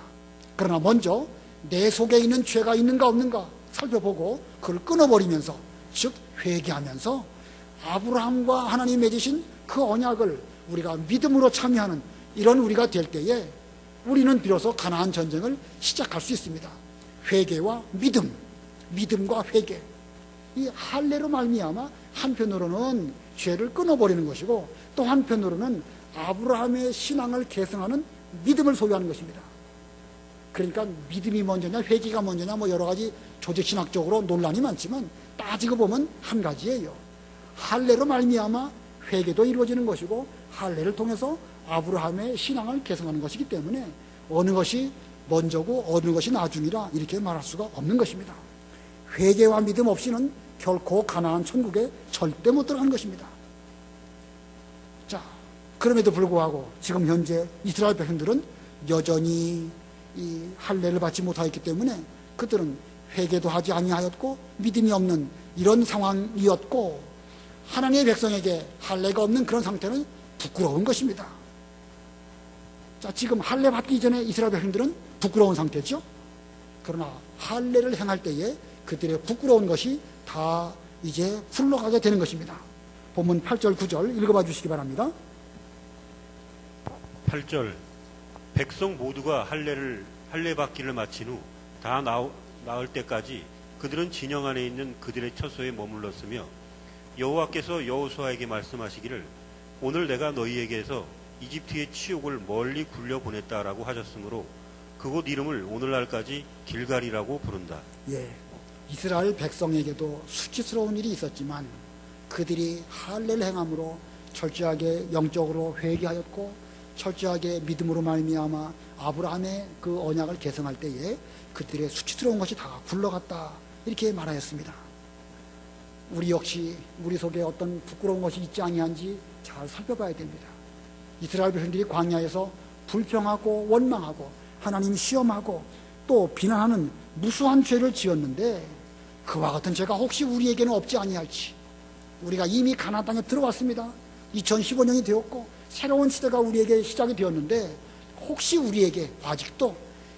S2: 그러나 먼저 내 속에 있는 죄가 있는가 없는가 살펴보고 그걸 끊어버리면서 즉 회개하면서 아브라함과 하나님이 맺으신 그 언약을 우리가 믿음으로 참여하는 이런 우리가 될 때에 우리는 비로소 가나안 전쟁을 시작할 수 있습니다. 회개와 믿음, 믿음과 회개. 이 할례로 말미암아 한편으로는 죄를 끊어버리는 것이고 또 한편으로는 아브라함의 신앙을 계승하는 믿음을 소유하는 것입니다. 그러니까 믿음이 먼저냐 회개가 먼저냐 뭐 여러 가지 조직신학적으로 논란이 많지만 따지고 보면 한 가지예요. 할례로 말미암아 회개도 이루어지는 것이고 할례를 통해서 아브라함의 신앙을 계승하는 것이기 때문에 어느 것이 먼저고 어느 것이 나중이라 이렇게 말할 수가 없는 것입니다. 회개와 믿음 없이는 결코 가나안 천국에 절대 못 들어가는 것입니다. 자, 그럼에도 불구하고 지금 현재 이스라엘 백성들은 여전히 이 할례를 받지 못하였기 때문에 그들은 회개도 하지 아니하였고 믿음이 없는 이런 상황이었고 하나님의 백성에게 할례가 없는 그런 상태는 부끄러운 것입니다. 자, 지금 할례 받기 전에 이스라엘 백성들은 부끄러운 상태죠. 그러나 할례를 행할 때에 그들의 부끄러운 것이 다 이제 흘러가게 되는 것입니다. 본문 8절 9절 읽어봐 주시기 바랍니다.
S4: 8절 백성 모두가 할례 받기를 마친 후 다 나을 때까지 그들은 진영 안에 있는 그들의 처소에 머물렀으며 여호와께서 여호수아에게 말씀하시기를 오늘 내가 너희에게서 이집트의 치욕을 멀리 굴려보냈다라고 하셨으므로 그곳 이름을 오늘날까지 길갈이라고 부른다.
S2: 예, 이스라엘 백성에게도 수치스러운 일이 있었지만 그들이 할례를 행함으로 철저하게 영적으로 회개하였고 철저하게 믿음으로 말미암아 아브라함의 그 언약을 계승할 때에 그들의 수치스러운 것이 다 굴러갔다 이렇게 말하였습니다. 우리 역시 우리 속에 어떤 부끄러운 것이 있지 아니한지 잘 살펴봐야 됩니다. 이스라엘 백성들이 광야에서 불평하고 원망하고 하나님 시험하고 또 비난하는 무수한 죄를 지었는데 그와 같은 죄가 혹시 우리에게는 없지 아니할지 우리가 이미 가나안 땅에 들어왔습니다. 2015년이 되었고 새로운 시대가 우리에게 시작이 되었는데 혹시 우리에게 아직도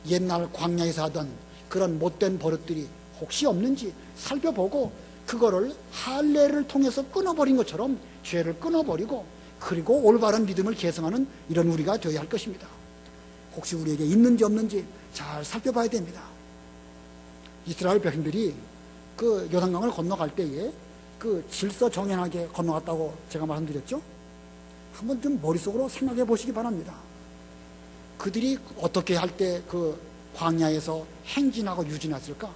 S2: 옛날 광야에서 하던 그런 못된 버릇들이 혹시 없는지 살펴보고 그거를 할례를 통해서 끊어버린 것처럼 죄를 끊어버리고 그리고 올바른 믿음을 계승하는 이런 우리가 되어야 할 것입니다. 혹시 우리에게 있는지 없는지 잘 살펴봐야 됩니다. 이스라엘 백성들이 그 요단강을 건너갈 때에 그 질서정연하게 건너갔다고 제가 말씀드렸죠. 한번 좀 머릿속으로 생각해 보시기 바랍니다. 그들이 어떻게 할 때 그 광야에서 행진하고 유진했을까?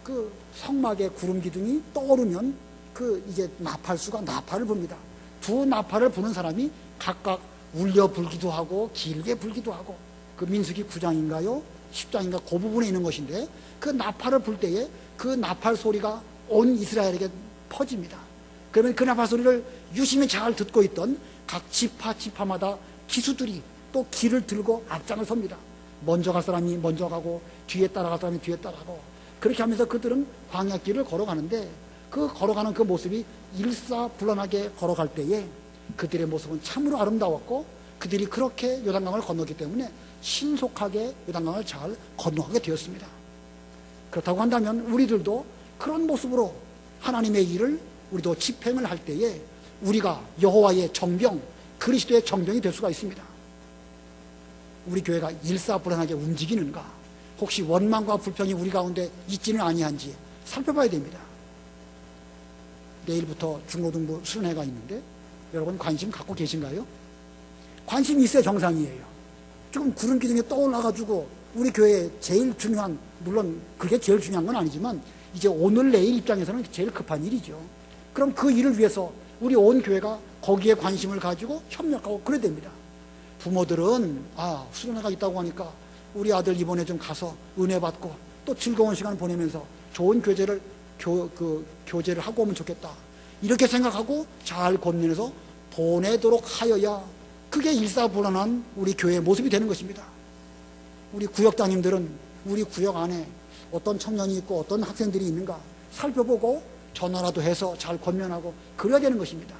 S2: 그 성막의 구름 기둥이 떠오르면 그 이제 나팔수가 나팔을 붑니다. 두 나팔을 부는 사람이 각각 울려 불기도 하고 길게 불기도 하고 그 민수기 9장인가요? 10장인가 그 부분에 있는 것인데 그 나팔을 불 때에 그 나팔 소리가 온 이스라엘에게 퍼집니다. 그러면 그 나팔 소리를 유심히 잘 듣고 있던 각 지파마다 기수들이 또 길을 들고 앞장을 섭니다. 먼저 갈 사람이 먼저 가고 뒤에 따라갈 사람이 뒤에 따라가고 그렇게 하면서 그들은 광야길을 걸어가는데 그 걸어가는 그 모습이 일사불란하게 걸어갈 때에 그들의 모습은 참으로 아름다웠고 그들이 그렇게 요단강을 건넜기 때문에 신속하게 요단강을 잘 건너가게 되었습니다. 그렇다고 한다면 우리들도 그런 모습으로 하나님의 일을 우리도 집행을 할 때에 우리가 여호와의 정병, 그리스도의 정병이 될 수가 있습니다. 우리 교회가 일사불란하게 움직이는가, 혹시 원망과 불평이 우리 가운데 있지는 아니한지 살펴봐야 됩니다. 내일부터 중고등부 수련회가 있는데 여러분 관심 갖고 계신가요? 관심이 있어야 정상이에요. 조금 구름 기둥에 떠올라가지고 우리 교회에 제일 중요한, 물론 그게 제일 중요한 건 아니지만 이제 오늘 내일 입장에서는 제일 급한 일이죠. 그럼 그 일을 위해서 우리 온 교회가 거기에 관심을 가지고 협력하고 그래야 됩니다. 부모들은 수련회가 있다고 하니까 우리 아들 이번에 좀 가서 은혜 받고 또 즐거운 시간 보내면서 좋은 교제를 교제를 하고 오면 좋겠다, 이렇게 생각하고 잘 권면해서 보내도록 하여야 그게 일사불란한 우리 교회의 모습이 되는 것입니다. 우리 구역장님들은 우리 구역 안에 어떤 청년이 있고 어떤 학생들이 있는가 살펴보고 전화라도 해서 잘 권면하고 그래야 되는 것입니다.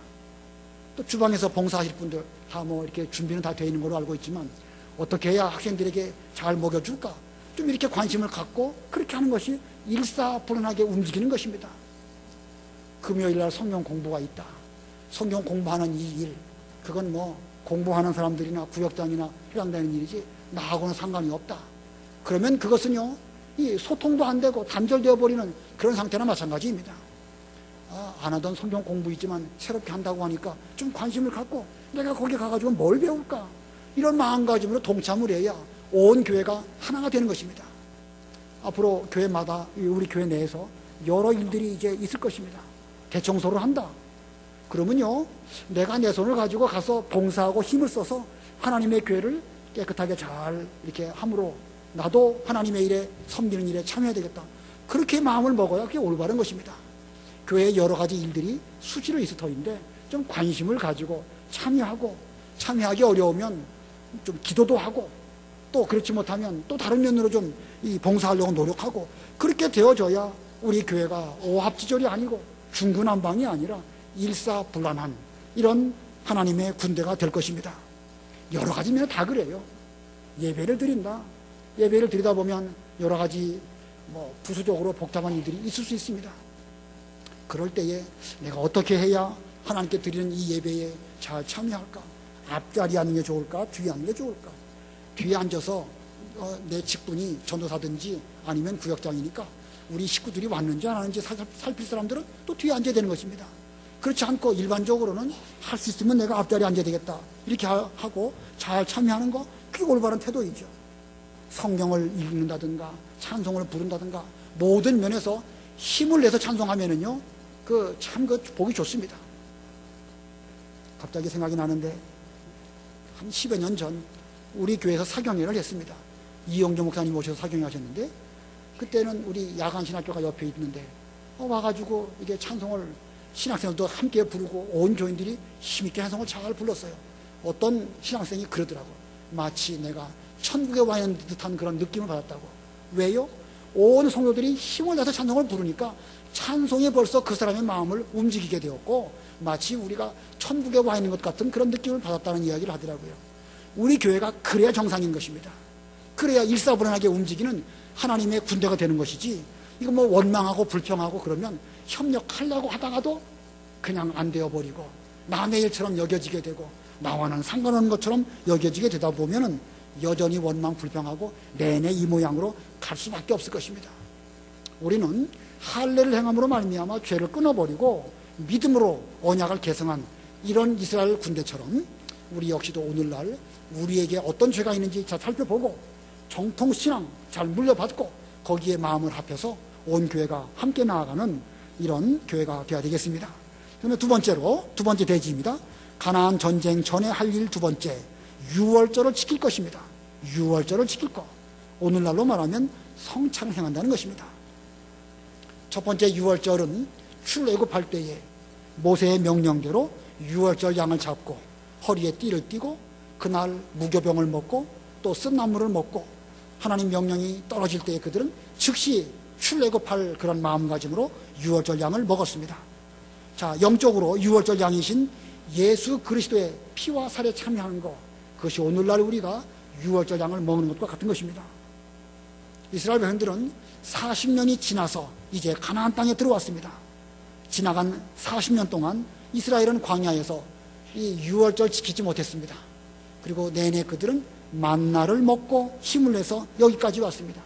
S2: 또 주방에서 봉사하실 분들 다 뭐 이렇게 준비는 다 되어 있는 걸로 알고 있지만 어떻게 해야 학생들에게 잘 먹여줄까, 좀 이렇게 관심을 갖고 그렇게 하는 것이 일사불란하게 움직이는 것입니다. 금요일날 성경 공부가 있다, 성경 공부하는 이 일, 그건 뭐 공부하는 사람들이나 구역장이나 회장되는 일이지 나하고는 상관이 없다. 그러면 그것은요, 이 소통도 안 되고 단절되어 버리는 그런 상태나 마찬가지입니다. 안 하던 성경 공부이지만 새롭게 한다고 하니까 좀 관심을 갖고 내가 거기 가가지고 뭘 배울까, 이런 마음가짐으로 동참을 해야 온 교회가 하나가 되는 것입니다. 앞으로 교회마다, 우리 교회 내에서 여러 일들이 이제 있을 것입니다. 대청소를 한다. 그러면요, 내가 내 손을 가지고 가서 봉사하고 힘을 써서 하나님의 교회를 깨끗하게 잘 이렇게 함으로 나도 하나님의 일에, 섬기는 일에 참여해야 되겠다, 그렇게 마음을 먹어야 그게 올바른 것입니다. 교회의 여러 가지 일들이 수시로 있을 터인데 좀 관심을 가지고 참여하고, 참여하기 어려우면 좀 기도도 하고, 또 그렇지 못하면 또 다른 면으로 좀 이 봉사하려고 노력하고, 그렇게 되어져야 우리 교회가 오합지졸이 아니고 중구난방이 아니라 일사불란한 이런 하나님의 군대가 될 것입니다. 여러 가지 면에 다 그래요. 예배를 드린다. 예배를 드리다 보면 여러 가지 부수적으로 복잡한 일들이 있을 수 있습니다. 그럴 때에 내가 어떻게 해야 하나님께 드리는 이 예배에 잘 참여할까? 앞자리에 앉는 게 좋을까? 뒤에 앉는 게 좋을까? 뒤에 앉아서 내 직분이 전도사든지 아니면 구역장이니까 우리 식구들이 왔는지 안 왔는지 살필 사람들은 또 뒤에 앉아야 되는 것입니다. 그렇지 않고 일반적으로는 할 수 있으면 내가 앞자리에 앉아야 되겠다, 이렇게 하고 잘 참여하는 거, 그게 올바른 태도이죠. 성경을 읽는다든가 찬송을 부른다든가 모든 면에서 힘을 내서 찬송하면은요, 참 보기 좋습니다. 갑자기 생각이 나는데 한 10여 년 전 우리 교회에서 사경회를 했습니다. 이영조 목사님 오셔서 사경회 하셨는데, 그때는 우리 야간 신학교가 옆에 있는데 와가지고 이게 찬송을 신학생들도 함께 부르고 온 교인들이 힘있게 찬송을 잘 불렀어요. 어떤 신학생이 그러더라고요. 마치 내가 천국에 와 있는 듯한 그런 느낌을 받았다고. 왜요? 온 성도들이 힘을 내서 찬송을 부르니까 찬송이 벌써 그 사람의 마음을 움직이게 되었고 마치 우리가 천국에 와 있는 것 같은 그런 느낌을 받았다는 이야기를 하더라고요. 우리 교회가 그래야 정상인 것입니다. 그래야 일사불란하게 움직이는 하나님의 군대가 되는 것이지, 이거 원망하고 불평하고 그러면 협력하려고 하다가도 그냥 안 되어버리고 남의 일처럼 여겨지게 되고 나와는 상관없는 것처럼 여겨지게 되다 보면은 여전히 원망 불평하고 내내 이 모양으로 갈 수밖에 없을 것입니다. 우리는 할례를 행함으로 말미암아 죄를 끊어버리고 믿음으로 언약을 계승한 이런 이스라엘 군대처럼 우리 역시도 오늘날 우리에게 어떤 죄가 있는지 잘 살펴보고 정통신앙 잘 물려받고 거기에 마음을 합해서 온 교회가 함께 나아가는 이런 교회가 되어야 되겠습니다. 그러면 두 번째 대지입니다. 가나안 전쟁 전에 할 일 두 번째, 유월절을 지킬 것입니다. 유월절을 지킬 것, 오늘날로 말하면 성찬을 행한다는 것입니다. 첫 번째 유월절은 출애굽할 때에 모세의 명령대로 유월절 양을 잡고 허리에 띠를 띠고 그날 무교병을 먹고 또 쓴나물을 먹고 하나님 명령이 떨어질 때에 그들은 즉시 출애굽할 그런 마음가짐으로 유월절 양을 먹었습니다. 자, 영적으로 유월절 양이신 예수 그리스도의 피와 살에 참여하는 것, 그것이 오늘날 우리가 유월절장을 먹는 것과 같은 것입니다. 이스라엘 백성들은 40년이 지나서 이제 가나안 땅에 들어왔습니다. 지나간 40년 동안 이스라엘은 광야에서 이 유월절 지키지 못했습니다. 그리고 내내 그들은 만나를 먹고 힘을 내서 여기까지 왔습니다.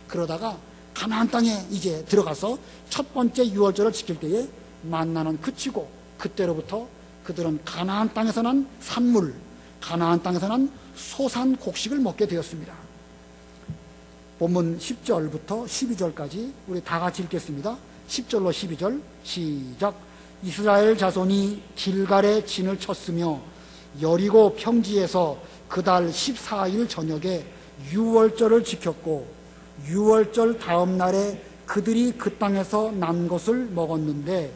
S2: 그러다가 가나안 땅에 이제 들어가서 첫 번째 유월절을 지킬 때에 만나는 그치고 그때로부터 그들은 가나안 땅에서 난 산물, 가나안 땅에서 난 소산 곡식을 먹게 되었습니다. 본문 10절부터 12절까지 우리 다 같이 읽겠습니다. 10절로 12절 시작. 이스라엘 자손이 길갈에 진을 쳤으며 여리고 평지에서 그달 14일 저녁에 유월절을 지켰고 유월절 다음 날에 그들이 그 땅에서 난 것을 먹었는데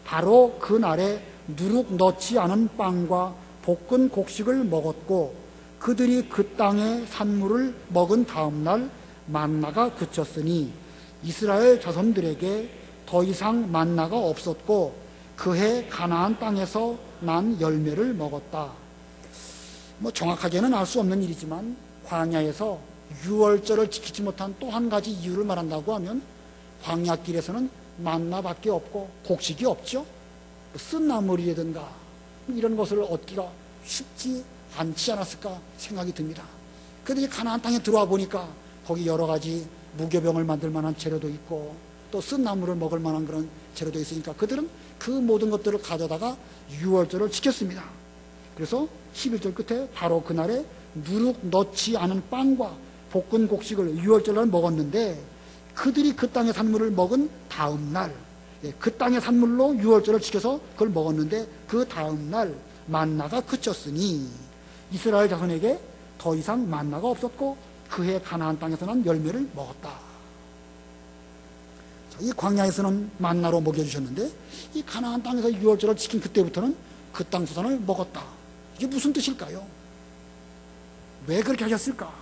S2: 바로 그 날에 누룩 넣지 않은 빵과 볶은 곡식을 먹었고 그들이 그 땅의 산물을 먹은 다음 날 만나가 그쳤으니 이스라엘 자손들에게 더 이상 만나가 없었고 그해 가나안 땅에서 난 열매를 먹었다. 정확하게는 알 수 없는 일이지만 광야에서 유월절을 지키지 못한 또 한 가지 이유를 말한다고 하면 광야길에서는 만나밖에 없고 곡식이 없죠. 쓴 나물이라든가 이런 것을 얻기가 쉽지 않지 않았을까 생각이 듭니다. 그런데 가나안 땅에 들어와 보니까 거기 여러 가지 무교병을 만들 만한 재료도 있고 또 쓴 나물을 먹을 만한 그런 재료도 있으니까 그들은 그 모든 것들을 가져다가 유월절을 지켰습니다. 그래서 11절 끝에 바로 그날에 누룩 넣지 않은 빵과 볶은 곡식을 유월절날 먹었는데 그들이 그 땅의 산물을 먹은 다음 날, 그 땅의 산물로 유월절을 지켜서 그걸 먹었는데 그 다음 날 만나가 그쳤으니 이스라엘 자손에게 더 이상 만나가 없었고 그해 가나안 땅에서 난 열매를 먹었다. 이 광야에서는 만나로 먹여주셨는데 이 가나안 땅에서 유월절을 지킨 그때부터는 그 땅 소산을 먹었다. 이게 무슨 뜻일까요? 왜 그렇게 하셨을까?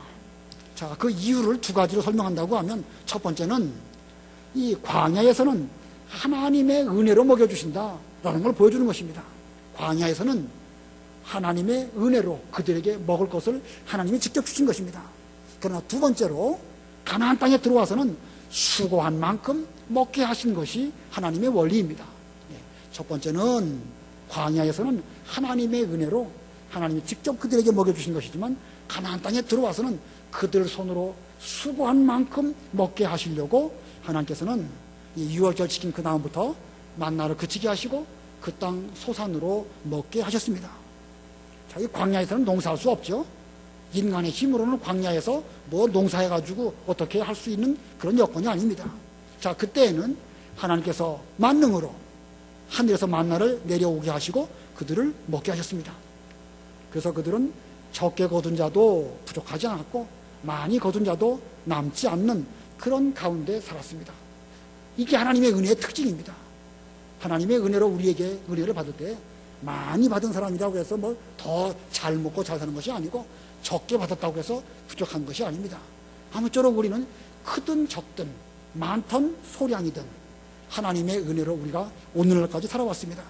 S2: 자, 그 이유를 두 가지로 설명한다고 하면 첫 번째는 이 광야에서는 하나님의 은혜로 먹여주신다라는 걸 보여주는 것입니다. 광야에서는 하나님의 은혜로 그들에게 먹을 것을 하나님이 직접 주신 것입니다. 그러나 두 번째로 가나안 땅에 들어와서는 수고한 만큼 먹게 하신 것이 하나님의 원리입니다. 첫 번째는 광야에서는 하나님의 은혜로 하나님이 직접 그들에게 먹여주신 것이지만 가나안 땅에 들어와서는 그들 손으로 수고한 만큼 먹게 하시려고 하나님께서는 유월절 지킨 그 다음부터 만나를 그치게 하시고 그 땅 소산으로 먹게 하셨습니다. 자, 이 광야에서는 농사할 수 없죠. 인간의 힘으로는 광야에서 뭐 농사해가지고 어떻게 할 수 있는 그런 여건이 아닙니다. 자, 그때에는 하나님께서 만능으로 하늘에서 만나를 내려오게 하시고 그들을 먹게 하셨습니다. 그래서 그들은 적게 거둔 자도 부족하지 않았고 많이 거둔 자도 남지 않는 그런 가운데 살았습니다. 이게 하나님의 은혜의 특징입니다. 하나님의 은혜로 우리에게 은혜를 받을 때 많이 받은 사람이라고 해서 뭐 더 잘 먹고 잘 사는 것이 아니고 적게 받았다고 해서 부족한 것이 아닙니다. 아무쪼록 우리는 크든 적든 많든 소량이든 하나님의 은혜로 우리가 오늘날까지 살아왔습니다.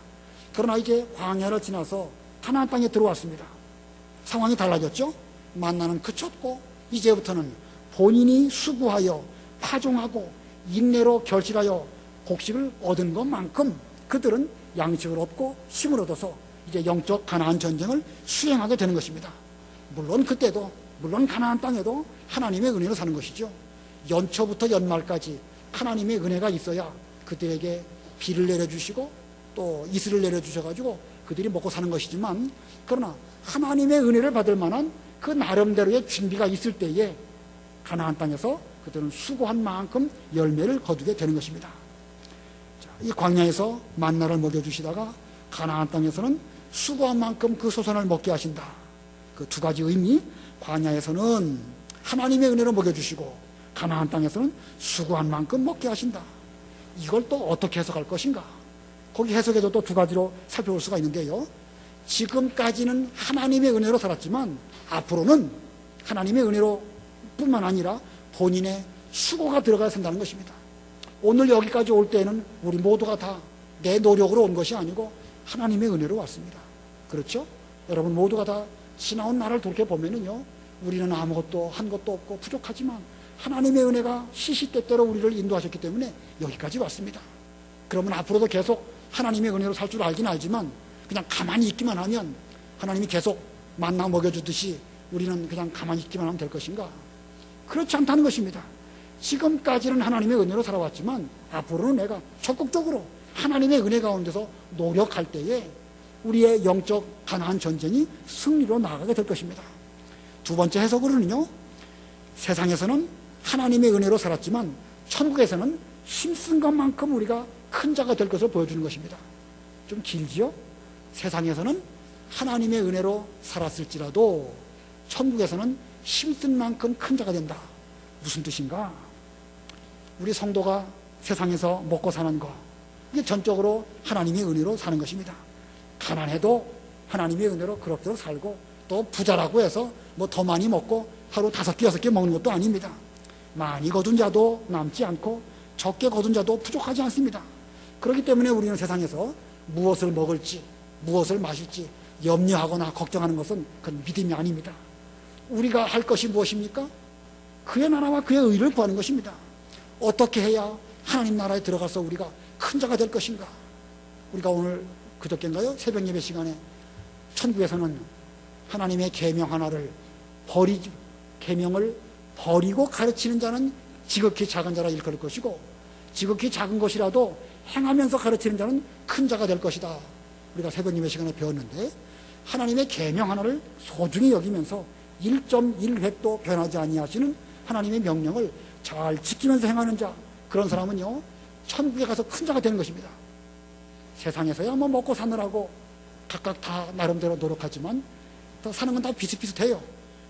S2: 그러나 이제 광야를 지나서 가나안 땅에 들어왔습니다. 상황이 달라졌죠. 만나는 그쳤고 이제부터는 본인이 수고하여 파종하고 인내로 결실하여 곡식을 얻은 것만큼 그들은 양식을 얻고 힘을 얻어서 이제 영적 가나안 전쟁을 수행하게 되는 것입니다. 물론 그때도 물론 가나안 땅에도 하나님의 은혜로 사는 것이죠. 연초부터 연말까지 하나님의 은혜가 있어야 그들에게 비를 내려주시고 또 이슬을 내려주셔가지고 그들이 먹고 사는 것이지만 그러나 하나님의 은혜를 받을 만한 그 나름대로의 준비가 있을 때에 가나안 땅에서 그들은 수고한 만큼 열매를 거두게 되는 것입니다. 자, 이 광야에서 만나를 먹여주시다가 가나안 땅에서는 수고한 만큼 그 소산을 먹게 하신다. 그 두 가지 의미, 광야에서는 하나님의 은혜로 먹여주시고 가나안 땅에서는 수고한 만큼 먹게 하신다. 이걸 또 어떻게 해석할 것인가? 거기 해석에도 또 두 가지로 살펴볼 수가 있는데요. 지금까지는 하나님의 은혜로 살았지만 앞으로는 하나님의 은혜로 뿐만 아니라 본인의 수고가 들어가야 한다는 것입니다. 오늘 여기까지 올 때에는 우리 모두가 다 내 노력으로 온 것이 아니고 하나님의 은혜로 왔습니다. 그렇죠? 여러분 모두가 다 지나온 날을 돌이켜보면은요, 우리는 아무것도 한 것도 없고 부족하지만 하나님의 은혜가 시시때때로 우리를 인도하셨기 때문에 여기까지 왔습니다. 그러면 앞으로도 계속 하나님의 은혜로 살 줄 알긴 알지만 그냥 가만히 있기만 하면 하나님이 계속 만나 먹여주듯이 우리는 그냥 가만히 있기만 하면 될 것인가? 그렇지 않다는 것입니다. 지금까지는 하나님의 은혜로 살아왔지만 앞으로는 내가 적극적으로 하나님의 은혜 가운데서 노력할 때에 우리의 영적 가나안 전쟁이 승리로 나아가게 될 것입니다. 두 번째 해석으로는요, 세상에서는 하나님의 은혜로 살았지만 천국에서는 힘쓴 것만큼 우리가 큰 자가 될 것을 보여주는 것입니다. 좀 길지요? 세상에서는 하나님의 은혜로 살았을지라도 천국에서는 힘쓴 만큼 큰 자가 된다. 무슨 뜻인가? 우리 성도가 세상에서 먹고 사는 거, 이게 전적으로 하나님의 은혜로 사는 것입니다. 가난해도 하나님의 은혜로 그럭저럭 살고, 또 부자라고 해서 뭐 더 많이 먹고 하루 5개, 6개 먹는 것도 아닙니다. 많이 거둔 자도 남지 않고 적게 거둔 자도 부족하지 않습니다. 그렇기 때문에 우리는 세상에서 무엇을 먹을지, 무엇을 마실지 염려하거나 걱정하는 것은 그건 믿음이 아닙니다. 우리가 할 것이 무엇입니까? 그의 나라와 그의 의를 구하는 것입니다. 어떻게 해야 하나님 나라에 들어가서 우리가 큰 자가 될 것인가? 우리가 오늘 그저께인가요? 새벽 예배 시간에 천국에서는 하나님의 계명 하나를 계명을 버리고 가르치는 자는 지극히 작은 자라 일컬을 것이고, 지극히 작은 것이라도 행하면서 가르치는 자는 큰 자가 될 것이다. 우리가 새벽 예배 시간에 배웠는데, 하나님의 계명 하나를 소중히 여기면서 1.1획도 변하지 아니하시는 하나님의 명령을 잘 지키면서 행하는 자, 그런 사람은요, 천국에 가서 큰 자가 되는 것입니다. 세상에서야 뭐 먹고 사느라고 각각 다 나름대로 노력하지만 또 사는 건 다 비슷비슷해요.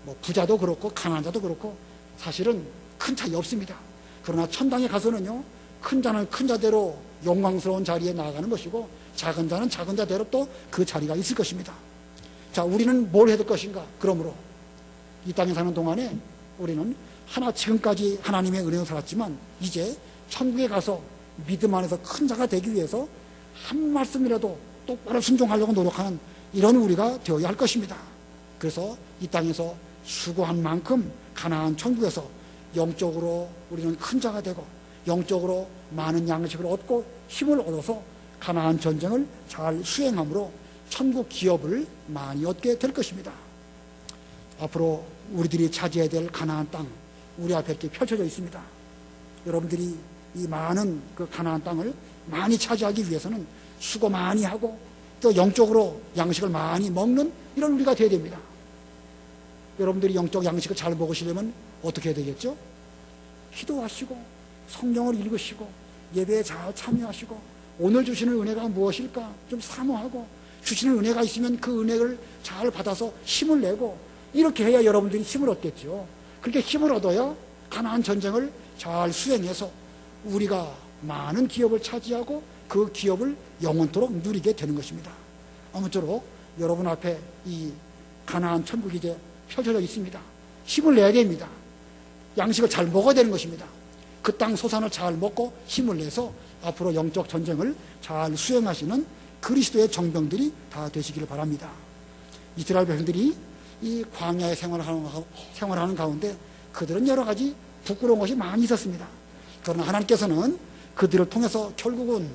S2: 뭐 부자도 그렇고 가난한 자도 그렇고 사실은 큰 차이 없습니다. 그러나 천당에 가서는요, 큰 자는 큰 자대로 영광스러운 자리에 나아가는 것이고, 작은 자는 작은 자대로 또 그 자리가 있을 것입니다. 자, 우리는 뭘 해야 될 것인가? 그러므로 이 땅에 사는 동안에 우리는 지금까지 하나님의 은혜로 살았지만 이제 천국에 가서 믿음 안에서 큰 자가 되기 위해서 한 말씀이라도 똑바로 순종하려고 노력하는 이런 우리가 되어야 할 것입니다. 그래서 이 땅에서 수고한 만큼 가나안 천국에서 영적으로 우리는 큰 자가 되고 영적으로 많은 양식을 얻고 힘을 얻어서 가나안 전쟁을 잘 수행함으로 천국 기업을 많이 얻게 될 것입니다. 앞으로 우리들이 차지해야 될 가나안 땅, 우리 앞에 이렇게 펼쳐져 있습니다. 여러분들이 이 많은 그 가나안 땅을 많이 차지하기 위해서는 수고 많이 하고 또 영적으로 양식을 많이 먹는 이런 우리가 되어야 됩니다. 여러분들이 영적 양식을 잘 먹으시려면 어떻게 해야 되겠죠? 기도하시고 성경을 읽으시고 예배에 잘 참여하시고 오늘 주시는 은혜가 무엇일까 좀 사모하고 주시는 은혜가 있으면 그 은혜를 잘 받아서 힘을 내고 이렇게 해야 여러분들이 힘을 얻겠죠. 그렇게 힘을 얻어야 가나안 전쟁을 잘 수행해서 우리가 많은 기업을 차지하고 그 기업을 영원토록 누리게 되는 것입니다. 아무쪼록 여러분 앞에 이 가나안 천국이 이제 펼쳐져 있습니다. 힘을 내야 됩니다. 양식을 잘 먹어야 되는 것입니다. 그 땅 소산을 잘 먹고 힘을 내서 앞으로 영적 전쟁을 잘 수행하시는 그리스도의 정병들이 다 되시기를 바랍니다. 이스라엘 백성들이 이 광야에 생활하는 가운데 그들은 여러 가지 부끄러운 것이 많이 있었습니다. 그러나 하나님께서는 그들을 통해서 결국은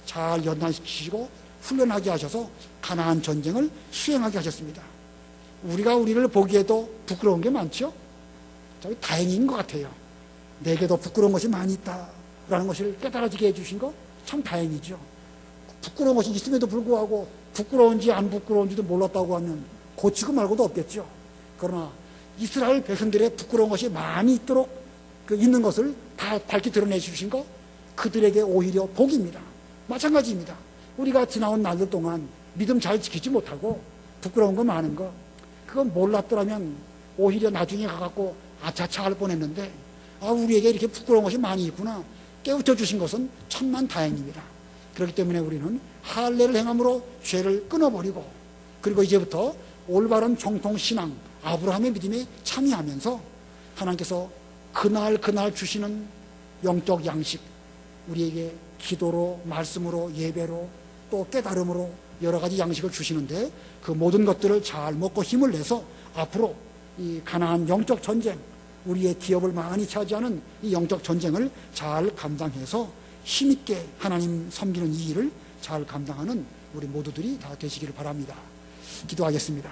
S2: 잘 연단시키시고 훈련하게 하셔서 가나안 전쟁을 수행하게 하셨습니다. 우리가 우리를 보기에도 부끄러운 게 많죠? 저기 다행인 것 같아요. 내게도 부끄러운 것이 많이 있다라는 것을 깨달아지게 해주신 거 참 다행이죠. 부끄러운 것이 있음에도 불구하고 부끄러운지 안 부끄러운지도 몰랐다고 하면 고치고 말고도 없겠죠. 그러나 이스라엘 백성들의 부끄러운 것이 많이 있도록 있는 것을 다 밝히 드러내 주신 거 그들에게 오히려 복입니다. 마찬가지입니다. 우리가 지나온 날들 동안 믿음 잘 지키지 못하고 부끄러운 거 많은 거 그건 몰랐더라면 오히려 나중에 가갖고 아차차 할 뻔했는데 우리에게 이렇게 부끄러운 것이 많이 있구나 깨우쳐 주신 것은 천만 다행입니다. 그렇기 때문에 우리는 할례를 행함으로 죄를 끊어버리고 그리고 이제부터 올바른 정통 신앙 아브라함의 믿음에 참여하면서 하나님께서 그날 주시는 영적 양식 우리에게 기도로 말씀으로 예배로 또 깨달음으로 여러 가지 양식을 주시는데 그 모든 것들을 잘 먹고 힘을 내서 앞으로 이 가나안 영적 전쟁, 우리의 기업을 많이 차지하는 이 영적 전쟁을 잘 감당해서 힘있게 하나님 섬기는 이 일을 잘 감당하는 우리 모두들이 다 되시기를 바랍니다. 기도하겠습니다.